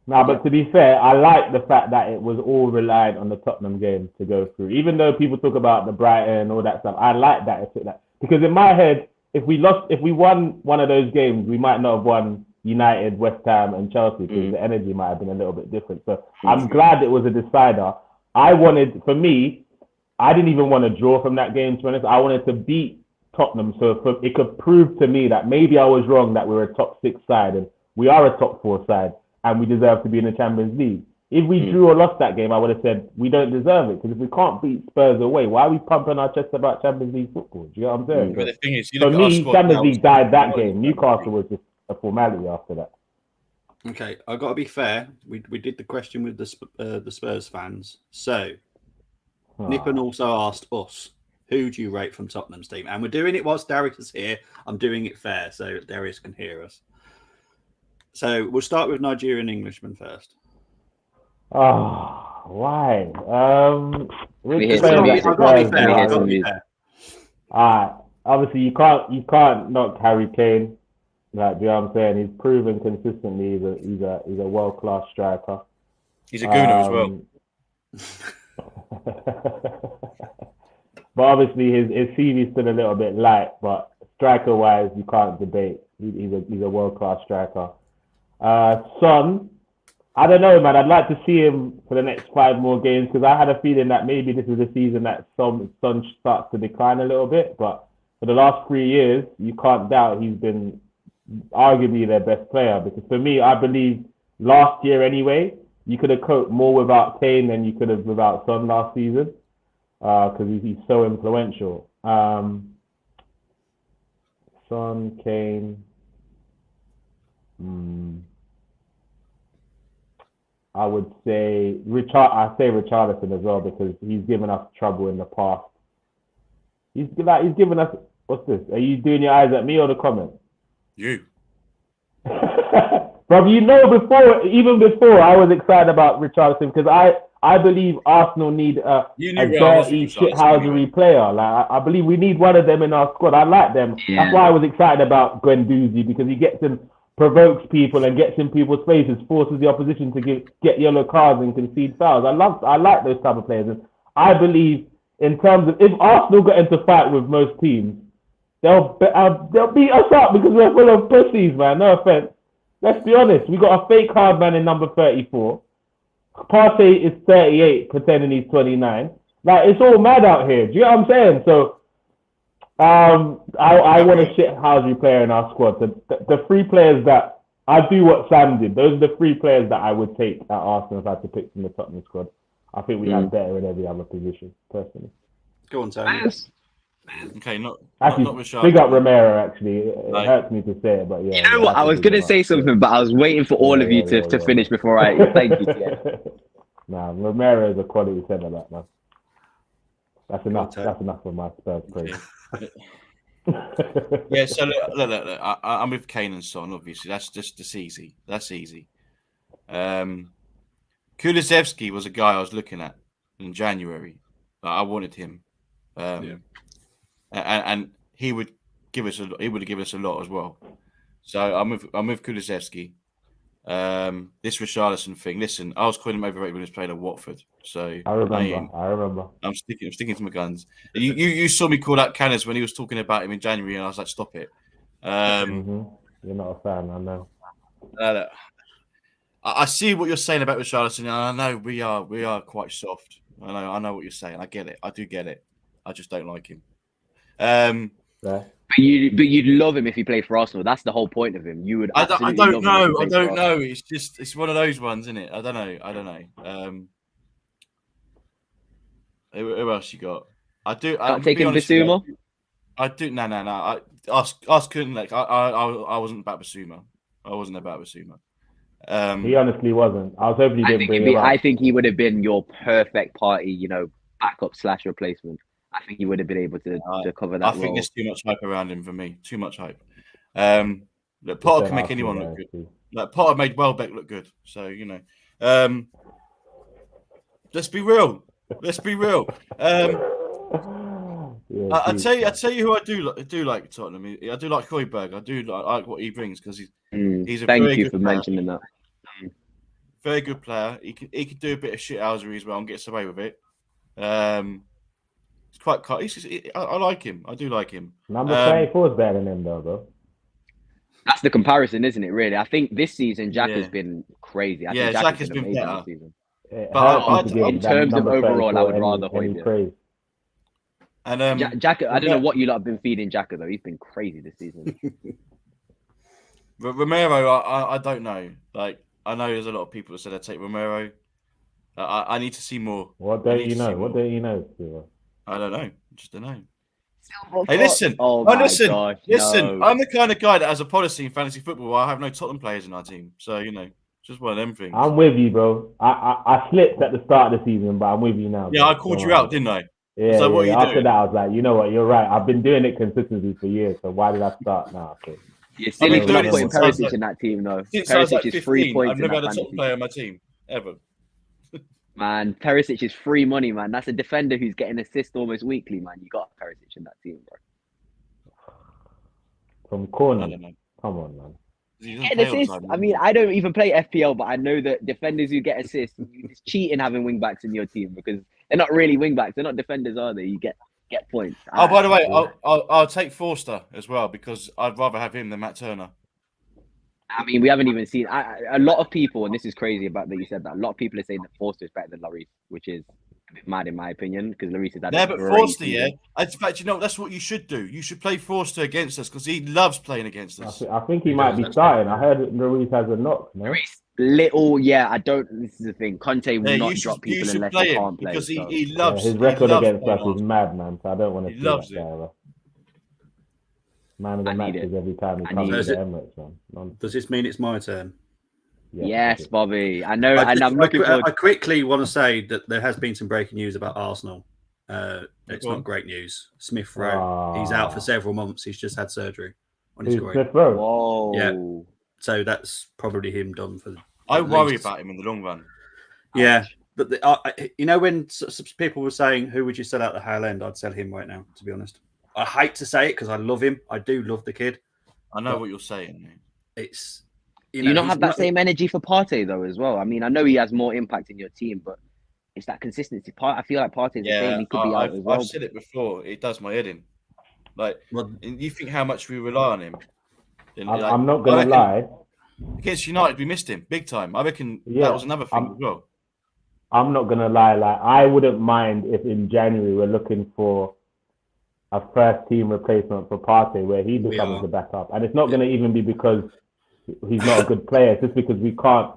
No, but to be fair, I like the fact that it was all reliant on the Tottenham game to go through. Even though people talk about the Brighton and all that stuff, I like that. Because in my head, if we won one of those games, we might not have won United, West Ham, and Chelsea because the energy might have been a little bit different. So I'm glad it was a decider. For me, I didn't even want to draw from that game, to be honest. I wanted to beat Tottenham so it could prove to me that maybe I was wrong, that we're a top 6 side and we are a top 4 side and we deserve to be in the Champions League. If we drew or lost that game, I would have said we don't deserve it, because if we can't beat Spurs away, why are we pumping our chest about Champions League football? Do you know what I'm saying? But the thing is, for me, Champions League died that game. Newcastle was just a formality after that. Okay, I've got to be fair. We did the question with the Spurs fans. So, Nippon also asked us, who do you rate from Tottenham's team? And we're doing it whilst Darius is here. I'm doing it fair so Darius can hear us. So, we'll start with Nigerian Englishman first. Oh, why? Obviously, you can't knock Harry Kane. Like, you know what I'm saying? He's proven consistently he's a world-class striker. He's a gooner as well. But obviously, his CV is still a little bit light. But striker-wise, you can't debate. He's a world-class striker. Son, I don't know, man. I'd like to see him for the next 5 more games, because I had a feeling that maybe this is a season that Son starts to decline a little bit. But for the last 3 years, you can't doubt he's been arguably their best player. Because for me, I believe last year anyway, you could have coped more without Kane than you could have without Son last season, because he's so influential. Son, Kane. I would say Richarlison as well, because he's given us trouble in the past. He's given us, what's this? Are you doing your eyes at me or the comment? You. Bro, even before I was excited about Richarlison, because I believe Arsenal need a dirty shithousery player. Like, I believe we need one of them in our squad. I like them. Yeah. That's why I was excited about Guendouzi, because he provokes people and gets in people's faces, forces the opposition to get yellow cards and concede fouls. I like those type of players. And I believe, in terms of, if Arsenal got into fight with most teams, they'll beat us up because we're full of pussies, man. No offense. Let's be honest. We got a fake hard man in number 34. Partey is 38, pretending he's 29. Like, it's all mad out here. Do you know what I'm saying? So, I want a shithousery player in our squad. The 3 players that I do what Sam did. Those are the 3 players that I would take at Arsenal if I had to pick from the Tottenham squad. I think we have better in every other position, personally. Go on, Sam. Okay, not big up Romero. Actually, it hurts me to say it, but yeah. You know what? I was gonna say something, but I was waiting for all of you to finish before I thank you. Nah, Romero is a quality centre back, man. That's enough. That's enough for my Spurs praise. Yeah, so look, I'm with Kane and Son. Obviously, that's easy. That's easy. Kulusevski was a guy I was looking at in January. I wanted him, and he would give us he would have given us a lot as well. So I'm with Kulusevski. This Richarlison thing. Listen, I was calling him overrated when he was playing at Watford. So I remember. I'm sticking to my guns. You saw me call out Canners when he was talking about him in January, and I was like, stop it. You're not a fan, I know. I see what you're saying about Richarlison, and I know we are quite soft. I know what you're saying. I get it. I do get it. I just don't like him. Yeah. But you'd love him if he played for Arsenal. That's the whole point of him. You would. I don't know. It's one of those ones, isn't it? I don't know. Who else you got? I do. Can't take him Bissouma. I do. No. Ask couldn't like. I wasn't about Bissouma. He honestly wasn't. I was hoping he didn't bring him up. I think he would have been your perfect party, backup / replacement. I think he would have been able to cover that. I think there's too much hype around him for me. Too much hype. Look, Potter can make anyone look good. Like Potter made Welbeck look good. So let's be real. I tell you who I do like Tottenham. I do like Højbjerg. I do like what he brings because he's a thank very you good for player. Mentioning that. Very good player. He can do a bit of shithousery as well and gets away with it. It's quite. I like him. I do like him. Number 34 is better than him, though. That's the comparison, isn't it? Really, I think this season Jack has been crazy. I think Jack has been better this season. But in terms of overall, I would rather Højbjerg. And Jack, I don't know what you lot have been feeding Jack though. He's been crazy this season. Romero, I don't know. Like, I know there's a lot of people that said I'd take Romero. I need to see more. What don't you know? What don't you know, Steve? I don't know. I just don't know. Hey, listen. Listen. No. I'm the kind of guy that has a policy in fantasy football where I have no Tottenham players in our team. So, just one of them things. I'm with you, bro. I slipped at the start of the season, but I'm with you now. Yeah, I called you out, didn't I? Yeah, so what after that, I was like, you know what? You're right. I've been doing it consistently for years. So why did I start now? You're silly for not putting Perisic in that team, though. Perisic is 3 points. I've never had a top player on my team, ever. Man, Perisic is free money, man. That's a defender who's getting assists almost weekly, man. You got Perisic in that team, bro. From corner. Come on, man. Getting assists. I mean, I don't even play FPL, but I know that defenders who get assists, it's cheating having wing backs in your team because they're not really wing backs. They're not defenders, are they? You get points. Oh, by the way, I'll take Forster as well because I'd rather have him than Matt Turner. I mean, we haven't even seen a lot of people, and this is crazy about that you said that. A lot of people are saying that Forster is better than Lloris, which is a bit mad in my opinion because Lloris is. Yeah, but Forster, in fact, that's what you should do. You should play Forster against us because he loves playing against us. I think he might be starting. I heard Lloris has a knock. No? Lloris, I don't. This is the thing. Conte will not drop people unless they can't play because he loves his record against us is mad, man. So I don't want to. He loves it. Man of the matches every time he comes to the Emirates, man. Does this mean it's my turn? Yes, Bobby. I know, and I'm looking forward. I quickly want to say that there has been some breaking news about Arsenal. It's not great news. Smith Rowe, he's out for several months. He's just had surgery on his groin. Smith Rowe? Whoa. Yeah. So that's probably him done for. I worry about him in the long run. Yeah, but when people were saying who would you sell out the Hale End, I'd sell him right now. To be honest, I hate to say it because I love him. I do love the kid. I know what you're saying. Man. It's you not have that same energy for Partey though as well. I mean, I know he has more impact in your team, but it's that consistency. I feel like Partey's the same. He could be out as well. I've said it before. It does my head in. Like, you think how much we rely on him? I'm not gonna lie. Against United, we missed him big time. I reckon that was another thing as well. I'm not gonna lie. Like, I wouldn't mind if in January we're looking for a first team replacement for Partey where he becomes the backup, and it's not gonna even be because he's not a good player. It's just because we can't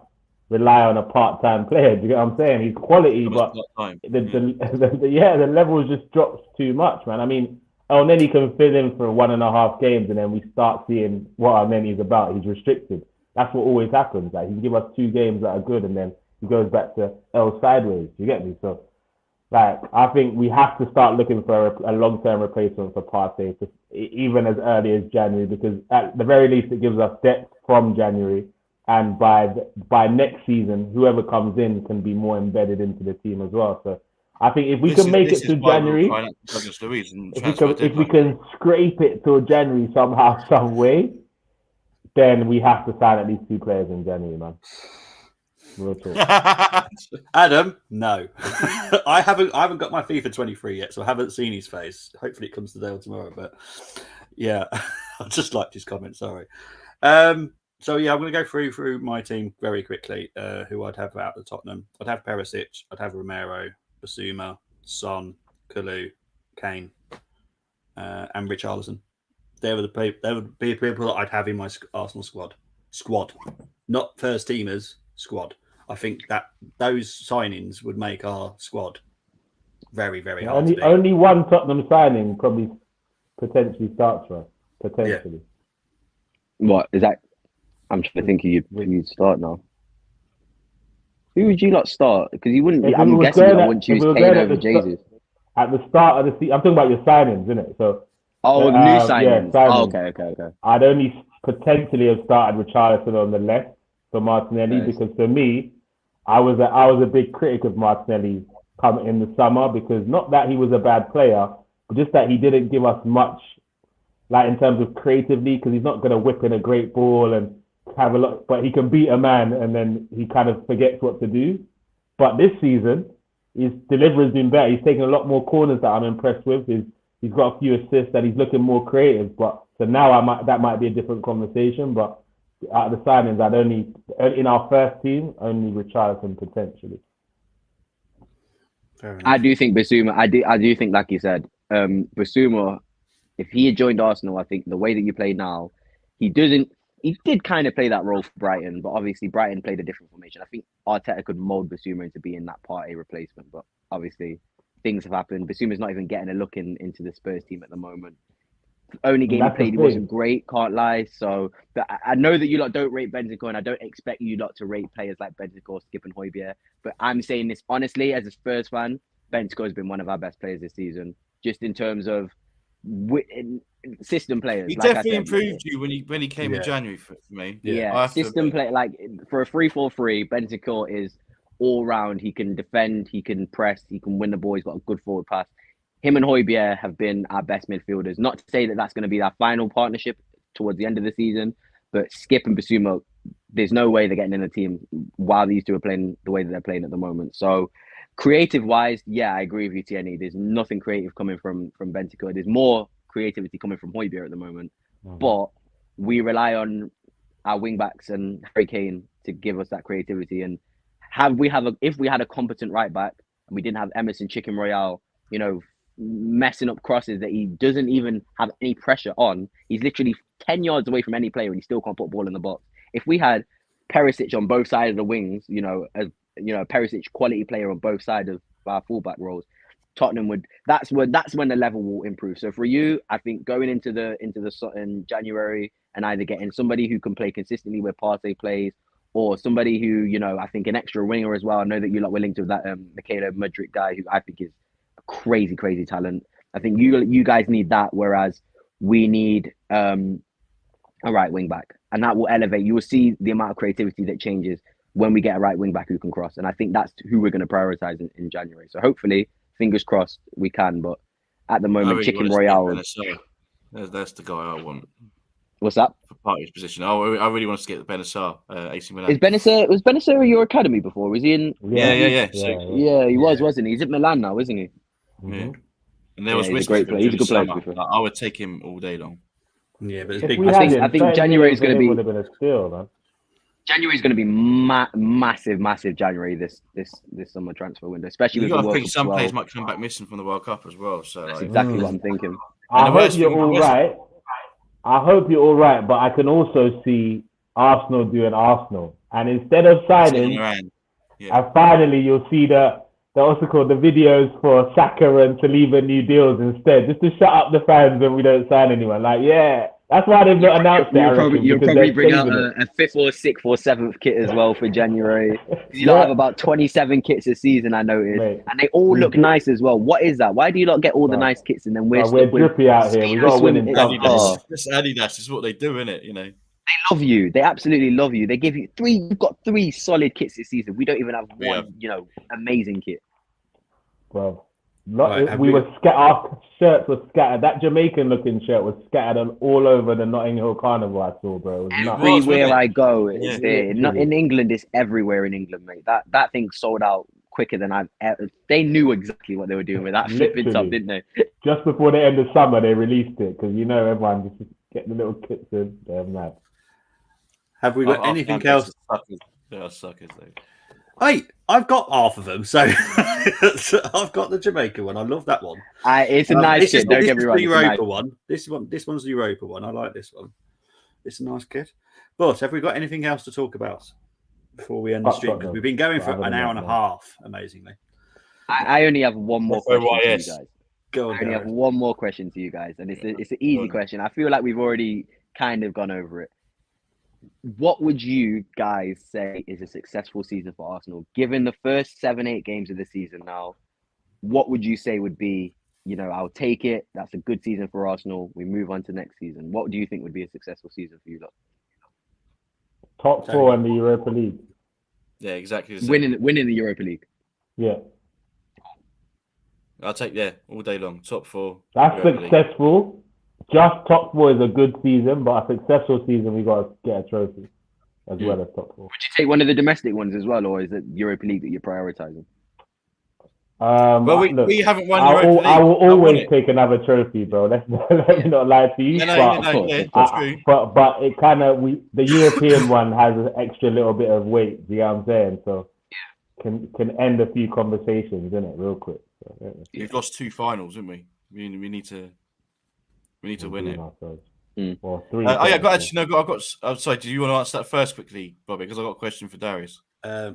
rely on a part-time player. Do you get what I'm saying? He's quality, but the level just drops too much, man. I mean, and then he can fill in for 1.5 games, and then we start seeing what our is about. He's restricted. That's what always happens. Like, he can give us 2 games that are good, and then he goes back to sideways. You get me? So, like, I think we have to start looking for a long-term replacement for Partey, even as early as January, because at the very least it gives us depth from January, and by next season, whoever comes in can be more embedded into the team as well. So, I think if we can make it to January, if we can scrape it till January somehow, some way, then we have to sign at least 2 players in January, man. Real talk. Adam, no. I haven't got my FIFA 23 yet, so I haven't seen his face. Hopefully it comes today or tomorrow, but yeah, I just liked his comment, sorry. So yeah, I'm going to go through my team very quickly, who I'd have out of Tottenham. I'd have Perisic, I'd have Romero, Basuma, Son, Kalu, Kane, and Richarlison. They would be people that I'd have in my Arsenal squad, not first teamers, squad. I think that those signings would make our squad very, very hard. Only one Tottenham signing probably potentially starts for us. Potentially. Yeah. What is that? I'm trying to think you'd start now. Who would you not start? Because you wouldn't. I'm guessing you wouldn't choose Kane over Jesus. At the start of the season, I'm talking about your signings, isn't it? So. Oh, new signings. Yeah, oh, okay. I'd only potentially have started with Richarlison on the left for Martinelli because for me, I was a big critic of Martinelli coming in the summer because not that he was a bad player, but just that he didn't give us much, like in terms of creatively, because he's not going to whip in a great ball and have a lot, but he can beat a man and then he kind of forgets what to do. But this season, his delivery's been better. He's taken a lot more corners that I'm impressed with. He's got a few assists and he's looking more creative. But so now that might be a different conversation. But out of the signings, I'd only in our first team only Richarlison potentially. I do think Basuma. I do think, like you said, Basuma. If he had joined Arsenal, I think the way that you play now, he did kind of play that role for Brighton, but obviously Brighton played a different formation. I think Arteta could mold Basuma into being that Partey replacement, but obviously things have happened. Basuma's not even getting a look into the Spurs team at the moment. The only game he played, he wasn't great, can't lie. So, but I know that you lot don't rate Bentancur, and I don't expect you lot to rate players like Bentancur, Skip and Højbjerg. But I'm saying this honestly, as a Spurs fan, Bentancur has been one of our best players this season, just in terms of system players. He definitely improved you when he came in January for me. Yeah, system play, like for a 3-4-3, Bentancur is all round. He can defend, he can press, he can win the ball. He's got a good forward pass. Him and Højbjerg have been our best midfielders. Not to say that that's going to be our final partnership towards the end of the season, but Skip and Basuma, there's no way they're getting in the team while these two are playing the way that they're playing at the moment. So creative-wise, yeah, I agree with you, Tierney. There's nothing creative coming from Bentancur. There's more creativity coming from Højbjerg at the moment. But we rely on our wing-backs and Harry Kane to give us that creativity. And if we had a competent right-back and we didn't have Emerson Chicken Royale, messing up crosses that he doesn't even have any pressure on. He's literally 10 yards away from any player and he still can't put a ball in the box. If we had Perisic on both sides of the wings, Perisic quality player on both sides of our fullback roles, Tottenham that's when the level will improve. So for you, I think going into in January and either getting somebody who can play consistently where Partey plays, or somebody who, I think an extra winger as well. I know that you're not willing to that Mikhailo Mudryk guy, who I think is crazy talent. I think you guys need that, whereas we need a right wing back, and that will elevate. You will see the amount of creativity that changes when we get a right wing back who can cross, and I think that's who we're going to prioritize in January. So hopefully, fingers crossed, we can. But at the moment, Chicken Royale. That's the guy I want. What's that? For Partey's position. I really want to get the Benacer, AC Milan. Was Benacer at your academy before? Was he in? Yeah. He was, wasn't he? He's at Milan now, isn't he? Yeah. And there was he's a great player. He's a good player. I would take him all day long. Yeah, but it's big. I think January is going to be. Would have been a steal, man. January is going to be massive January this summer transfer window, especially with the World Cup. Some players might come back missing from the World Cup as well. So that's exactly what I'm thinking. I hope you're all right, but I can also see Arsenal doing Arsenal, and instead of signing, and finally you'll see the videos for Saka and Saliba new deals instead, just to shut up the fans when we don't sign anyone. That's why they've not announced it. You'll probably bring out a 5th or 6th or 7th kit as well for January. You have about 27 kits a season, I noticed, and they all look nice as well. What is that? Why do you not get all the nice kits and then we're drippy out here? We got to win in Adidas is what they do, innit? They love you. They absolutely love you. They give you three. You've got 3 solid kits this season. We don't even have one, amazing kit. Well, our shirts were scattered. That Jamaican-looking shirt was scattered all over the Notting Hill Carnival. I saw, bro. Everywhere I go, it's there. Not in England. It's everywhere in England, mate. That thing sold out quicker than I've ever. They knew exactly what they were doing with that flipping top, didn't they? Just before the end of summer, they released it because everyone just getting the little kits in. They're mad. Have we got anything else? They are suckers, though. Hey, I've got half of them, so I've got the Jamaica one. I love that one. It's a nice kit. Don't get me wrong. The Europa one. This one's the Europa one. I like this one. It's a nice kit. But have we got anything else to talk about before we end the stream? Because we've been going for an hour and a half, amazingly. I only have one more question to you guys. Go on, I only have one more question to you guys, and it's an easy question. I feel like we've already kind of gone over it. What would you guys say is a successful season for Arsenal? Given the first 7-8 games of the season now, what would you say would be, I'll take it. That's a good season for Arsenal. We move on to next season. What do you think would be a successful season for you lot? Top 4 in the Europa League. Yeah, exactly. Winning the Europa League. Yeah. I'll take, all day long. Top 4. That's Europa successful. League. Just top 4 is a good season, but a successful season, we got to get a trophy as well as top 4. Would you take one of the domestic ones as well, or is it Europa League that you're prioritizing? Well, look, we haven't won Europa League. I will always take another trophy, bro. Let me not lie to you. But it kind of the European one has an extra little bit of weight. Do you know what I'm saying? So can end a few conversations, innit, real quick. So, yeah. We've lost 2 finals, haven't we? We need to win it. Well, 3. I've got. Sorry, do you want to answer that first quickly, Bobby? Because I've got a question for Darius.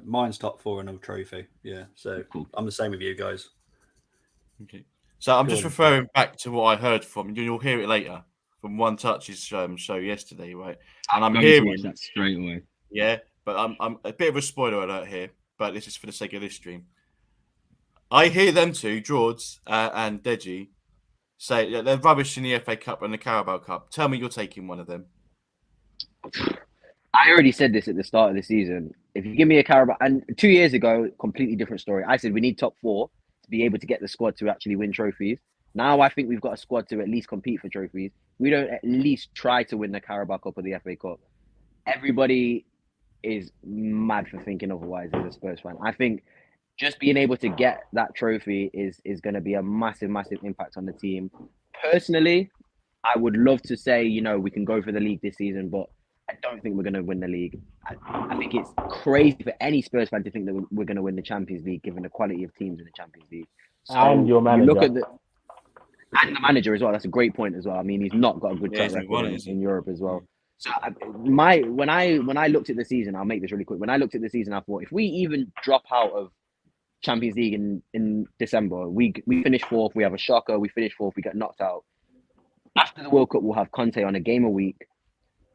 Mine's top 4 and a trophy. Yeah, so cool. I'm the same with you guys. Okay, so I'm just referring back to what I heard from you. You'll hear it later from One Touch's show yesterday, right? And I'm hearing that straight away. Yeah, but I'm a bit of a spoiler alert here, but this is for the sake of this stream. I hear them two, George and Deji, say they're rubbish in the FA Cup and the Carabao Cup. Tell me you're taking one of them. I already said this at the start of the season. If you give me a Carabao, and 2 years ago, completely different story. I said we need top 4 to be able to get the squad to actually win trophies. Now I think we've got a squad to at least compete for trophies. We don't at least try to win the Carabao Cup or the FA Cup. Everybody is mad for thinking otherwise as a Spurs fan. I think just being able to get that trophy is going to be a massive, massive impact on the team. Personally, I would love to say, we can go for the league this season, but I don't think we're going to win the league. I think it's crazy for any Spurs fan to think that we're going to win the Champions League, given the quality of teams in the Champions League. So and your manager. And the manager as well. That's a great point as well. I mean, he's not got a good track record in Europe as well. So when I looked at the season, I'll make this really quick. When I looked at the season, I thought if we even drop out of Champions League in December, we finish 4th, we have a shocker, we finish 4th, we get knocked out. After the World Cup, we'll have Conte on a game a week.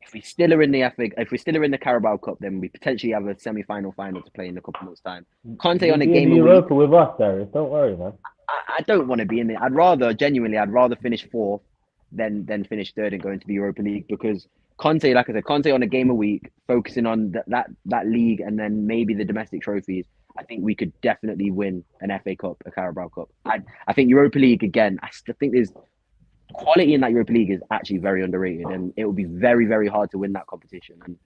If we still are in the Carabao Cup, then we potentially have a semi-final final to play in a couple months' time. Conte on a game a week. With us, Darius. Don't worry, man. I don't want to be in it. I'd rather finish 4th than finish 3rd and go into the Europa League, because Conte, like I said, Conte on a game a week, focusing on that league and then maybe the domestic trophies. I think we could definitely win an FA Cup, a Carabao Cup. I think Europa League, again, I still think there's quality in that Europa League is actually very underrated, and it will be very, very hard to win that competition. And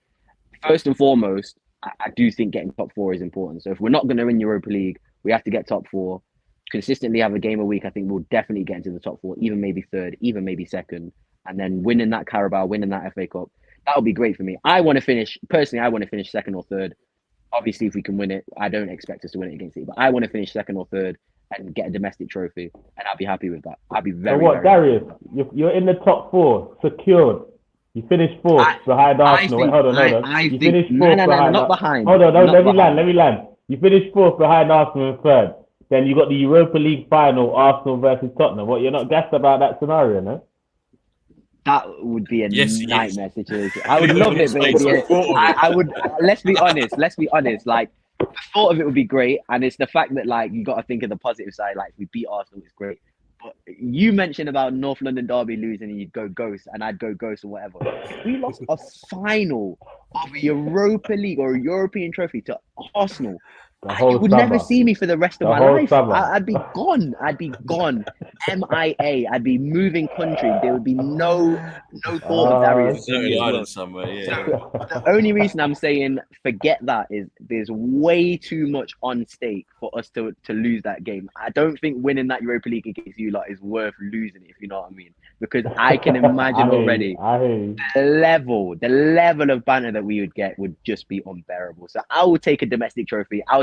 first and foremost, I do think getting top 4 is important. So if we're not going to win Europa League, we have to get top 4. Consistently have a game a week. I think we'll definitely get into the top 4, even maybe 3rd, even maybe 2nd, and then winning that Carabao, winning that FA Cup. That would be great for me. I want to finish 2nd or 3rd. Obviously, if we can win it, I don't expect us to win it against it, but I want to finish 2nd or 3rd and get a domestic trophy, and I'll be happy with that. I'll be very. So what, Darius? You're in the top 4, secured. You finished 4th behind Arsenal. Hold on. You finished 4th behind. Not behind. Hold on, let me land. You finished 4th behind Arsenal in 3rd. Then you got the Europa League final, Arsenal versus Tottenham. What, you're not gassed about that scenario, no? That would be a nightmare situation. I would love it, but I would. Let's be honest. Like, the thought of it would be great, and it's the fact that, like, you got to think of the positive side. Like, if we beat Arsenal, it's great. But you mentioned about North London Derby losing, and you'd go ghost, and I'd go ghost or whatever. If we lost a final of a Europa League or a European trophy to Arsenal, you would never see me for the rest of my life. I'd be gone. MIA. I'd be moving country. There would be no thought of Darius. Somewhere, So the only reason I'm saying forget that is there's way too much on stake for us to lose that game. I don't think winning that Europa League against you lot is worth losing it, if you know what I mean. Because I can imagine already the level of banter that we would get would just be unbearable. So I will take a domestic trophy. I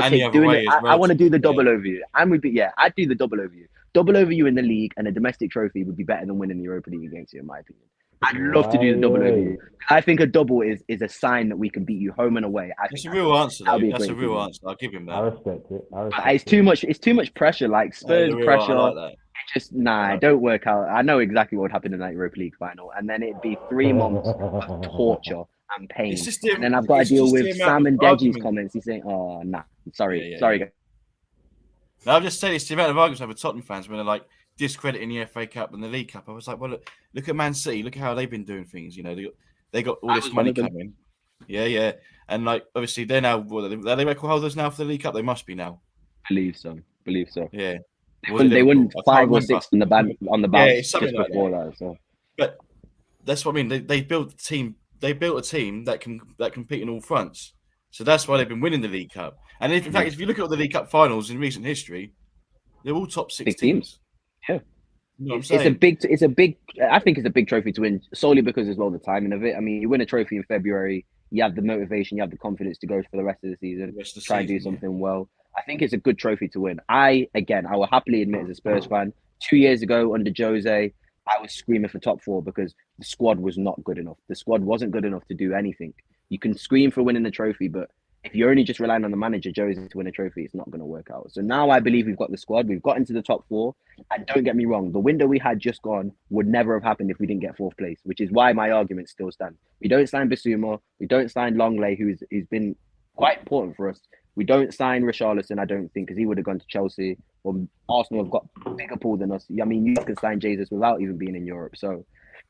want to do the double over you. And I'd do the double over you. Double over you in the league, and a domestic trophy would be better than winning the Europa League against you, in my opinion. I'd love to do the double over you. I think a double is a sign that we can beat you home and away. That's a real answer. That's a real answer. I'll give him that. I respect it. It's too much. It's too much pressure. Like Spurs pressure. It don't work out. I know exactly what would happen in that Europa League final, and then it'd be 3 months of torture and pain. And then I've got to deal with Sam and Deji's comments. He's saying, "Oh, nah, sorry, guys." No, I'm just saying it's the amount of arguments I have with Tottenham fans when they're like discrediting the FA Cup and the League Cup. I was like, well, look at Man City. Look at how they've been doing things. You know, they got all this money coming. Yeah, and like obviously they're now. Are they record holders now for the League Cup? They must be now. Believe so. Yeah. They won 5 or 6 on the bounce just before that. So, but that's what I mean. They built a team. They built a team that compete in all fronts. So that's why they've been winning the League Cup. And in fact, if you look at all the League Cup finals in recent history, They're all top six Big teams. Yeah. You know It's a big. I think it's a big trophy to win solely because as well the timing of it. I mean, you win a trophy in February, you have the motivation, you have the confidence to go for the rest of the season, try and do something well. I think it's a good trophy to win. I will happily admit as a Spurs fan, 2 years ago under Jose, I was screaming for top 4 because the squad was not good enough. The squad wasn't good enough to do anything. You can scream for winning the trophy, but if you're only just relying on the manager, Jose, to win a trophy, it's not going to work out. So now I believe we've got the squad. We've got into the top 4. And don't get me wrong, the window we had just gone would never have happened if we didn't get 4th place, which is why my argument still stands. We don't sign Basuma. We don't sign Longley, who's been quite important for us. We don't sign Richarlison, I don't think, because he would have gone to Chelsea. Or Arsenal have got a bigger pool than us. I mean, you can sign Jesus without even being in Europe. So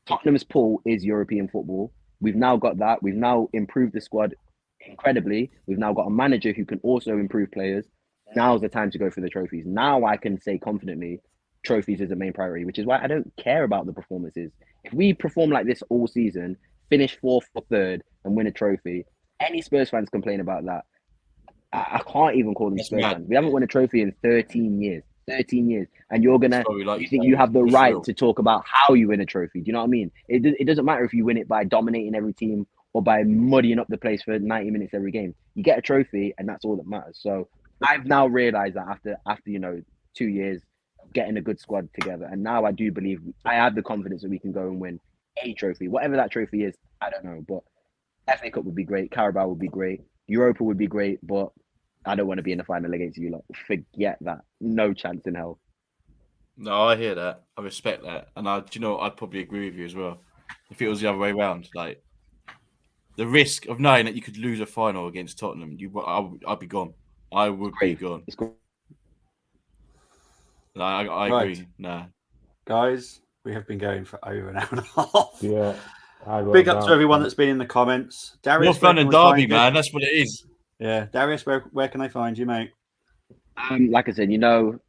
Tottenham's pool is European football. We've now got that. We've now improved the squad incredibly. We've now got a manager who can also improve players. Now's the time to go for the trophies. Now I can say confidently trophies is the main priority, which is why I don't care about the performances. If we perform like this all season, finish 4th or 3rd and win a trophy, any Spurs fans complain about that. I can't even call them Spurs fans. We haven't won a trophy in 13 years. 13 years. And you're going to, you think you have the right to talk about how you win a trophy. Do you know what I mean? It doesn't matter if you win it by dominating every team or by muddying up the place for 90 minutes every game. You get a trophy and that's all that matters. So I've now realized that after 2 years of getting a good squad together. And now I do believe I have the confidence that we can go and win a trophy. Whatever that trophy is, I don't know. But FA Cup would be great. Carabao would be great. Europa would be great. But I don't want to be in the final against you lot. Forget that. No chance in hell. No, I hear that. I respect that. And I'd probably agree with you as well. If it was the other way around, like the risk of knowing that you could lose a final against Tottenham, I'd be gone. I would be gone. No, I agree. Nah. Guys, we have been going for over an hour and a half. Yeah. Big up to everyone that's been in the comments. Darius, North London derby, man. That's what it is. Yeah. Darius, where can they find you, mate? Like I said, Armoury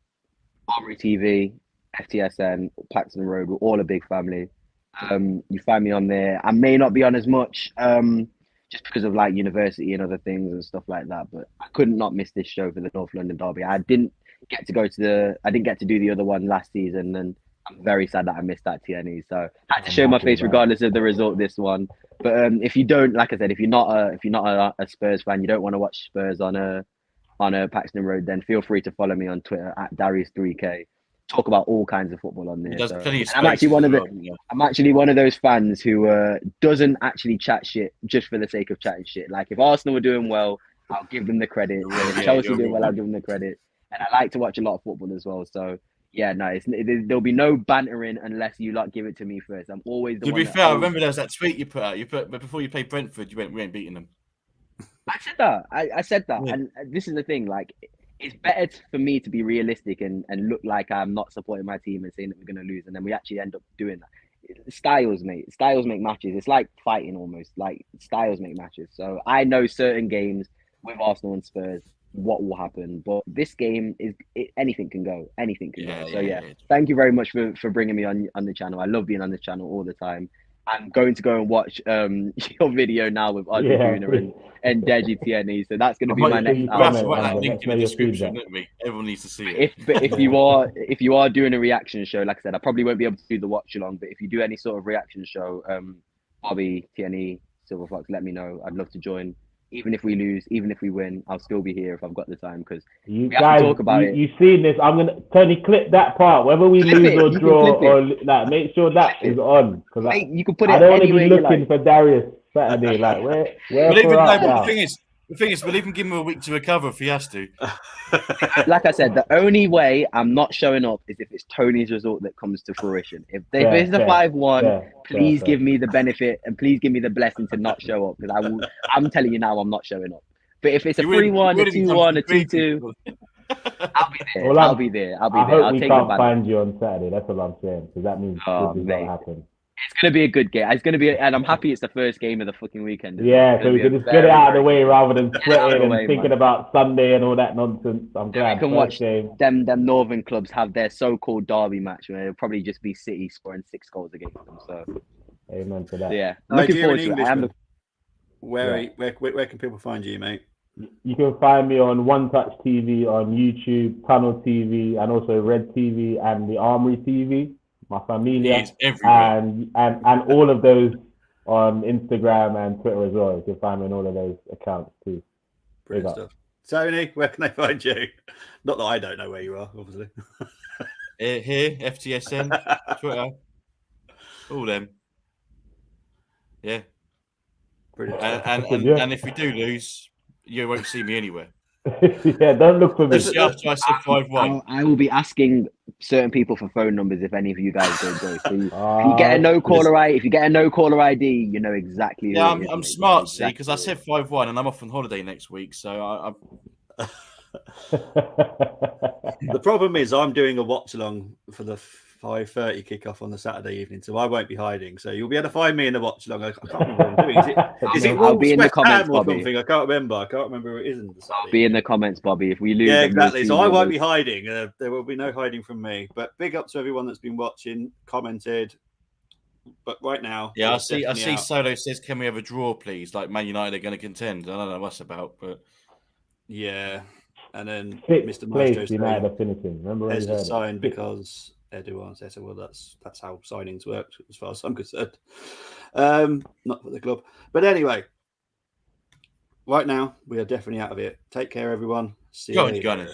TV, FTSN, Paxton Road, we're all a big family. You find me on there. I may not be on as much just because of like university and other things and stuff like that, but I couldn't not miss this show for the North London derby. I didn't get to do the other one last season, and I'm very sad that I missed that TNE. So I had to show my face regardless of the result this one. But if you don't, like I said, if you're not a Spurs fan, you don't want to watch Spurs on a Paxton Road, then feel free to follow me on Twitter at Darius3K. Talk about all kinds of football on there. I'm actually one of those fans who doesn't actually chat shit just for the sake of chatting shit. Like if Arsenal were doing well, I'll give them the credit. If Chelsea doing well, I'll give them the credit. And I like to watch a lot of football as well. So yeah, no, there'll be no bantering unless you give it to me first. I'm always the one. To be fair, I remember there was that tweet you put out. But before you played Brentford, you went, "We ain't beating them." I said that. I said that, yeah. And this is the thing. Like, it's better for me to be realistic and look like I'm not supporting my team and saying that we're going to lose, and then we actually end up doing that. Styles, mate. Styles make matches. It's like fighting almost. Like styles make matches. So I know certain games with Arsenal and Spurs what will happen, but this game anything can go. Anything can go. So yeah, thank you very much for bringing me on the channel. I love being on this channel all the time. I'm going to go and watch your video now with Arjuna and Deji TNE. So that's going to be my next. That link in the description. Everyone needs to see it. If you are doing a reaction show, like I said, I probably won't be able to do the watch along. But if you do any sort of reaction show, Bobby, TNE, Silver Fox, let me know. I'd love to join. Even if we lose, even if we win, I'll still be here if I've got the time because we guys, have to talk about it. You've seen this. I'm gonna Tony clip that part. Whether we lose or draw, or like make sure that is on because you can put it. I don't want to be looking for Darius Saturday. Like where the thing is, we'll even give him a week to recover if he has to. Like I said, the only way I'm not showing up is if it's Tony's result that comes to fruition. If it's a 5-1, please give me the benefit and please give me the blessing to not show up because I'm telling you now, I'm not showing up. But if it's a 3-1, a 2-1, a 2-2, I'll be there. Well, I'll be there. I hope we can't find you on Saturday. That's what I'm saying because that means this is not happen. It's going to be a good game. It's going to be, and I'm happy it's the first game of the fucking weekend. Yeah, so we can just get it out of the way rather than sweating and thinking about Sunday and all that nonsense. I'm glad. You can watch them northern clubs have their so-called derby match where it'll probably just be City scoring 6 goals against them. So, amen to that. Yeah, looking forward to it. Where can people find you, mate? You can find me on One Touch TV on YouTube, Tunnel TV, and also Red TV and the Armoury TV. My familia, and all of those on Instagram and Twitter as well. You can find me on all of those accounts too. Brilliant stuff. Tony, where can they find you? Not that I don't know where you are, obviously. Here, FTSN, Twitter, all them. Yeah. Brilliant. And if we do lose, you won't see me anywhere. Yeah, don't look for me. After I said 5-1. I will be asking certain people for phone numbers if any of you guys don't go. So if you get a no caller ID, you know exactly. Yeah, I'm smart, see, because I said 5-1 and I'm off on holiday next week, so The problem is I'm doing a watch along for the 5:30 kickoff on the Saturday evening, so I won't be hiding. So you'll be able to find me in the watch along. I can't remember what I'm doing. Is it I'll be in the comments, Bobby. Something? I can't remember who it is. I'll be in the comments, Bobby. If we lose, yeah, exactly. So I won't be hiding. There will be no hiding from me. But big up to everyone that's been watching, commented. But right now, yeah, I see. Solo says, "Can we have a draw, please? Like Man United are going to contend." I don't know what's about, but yeah. And then Mr. Maestro United are finishing. Remember, he signed because Edouard said, "Well, that's how signings work, as far as I'm concerned." Not for the club, but anyway. Right now, we are definitely out of it. Take care, everyone. See you later.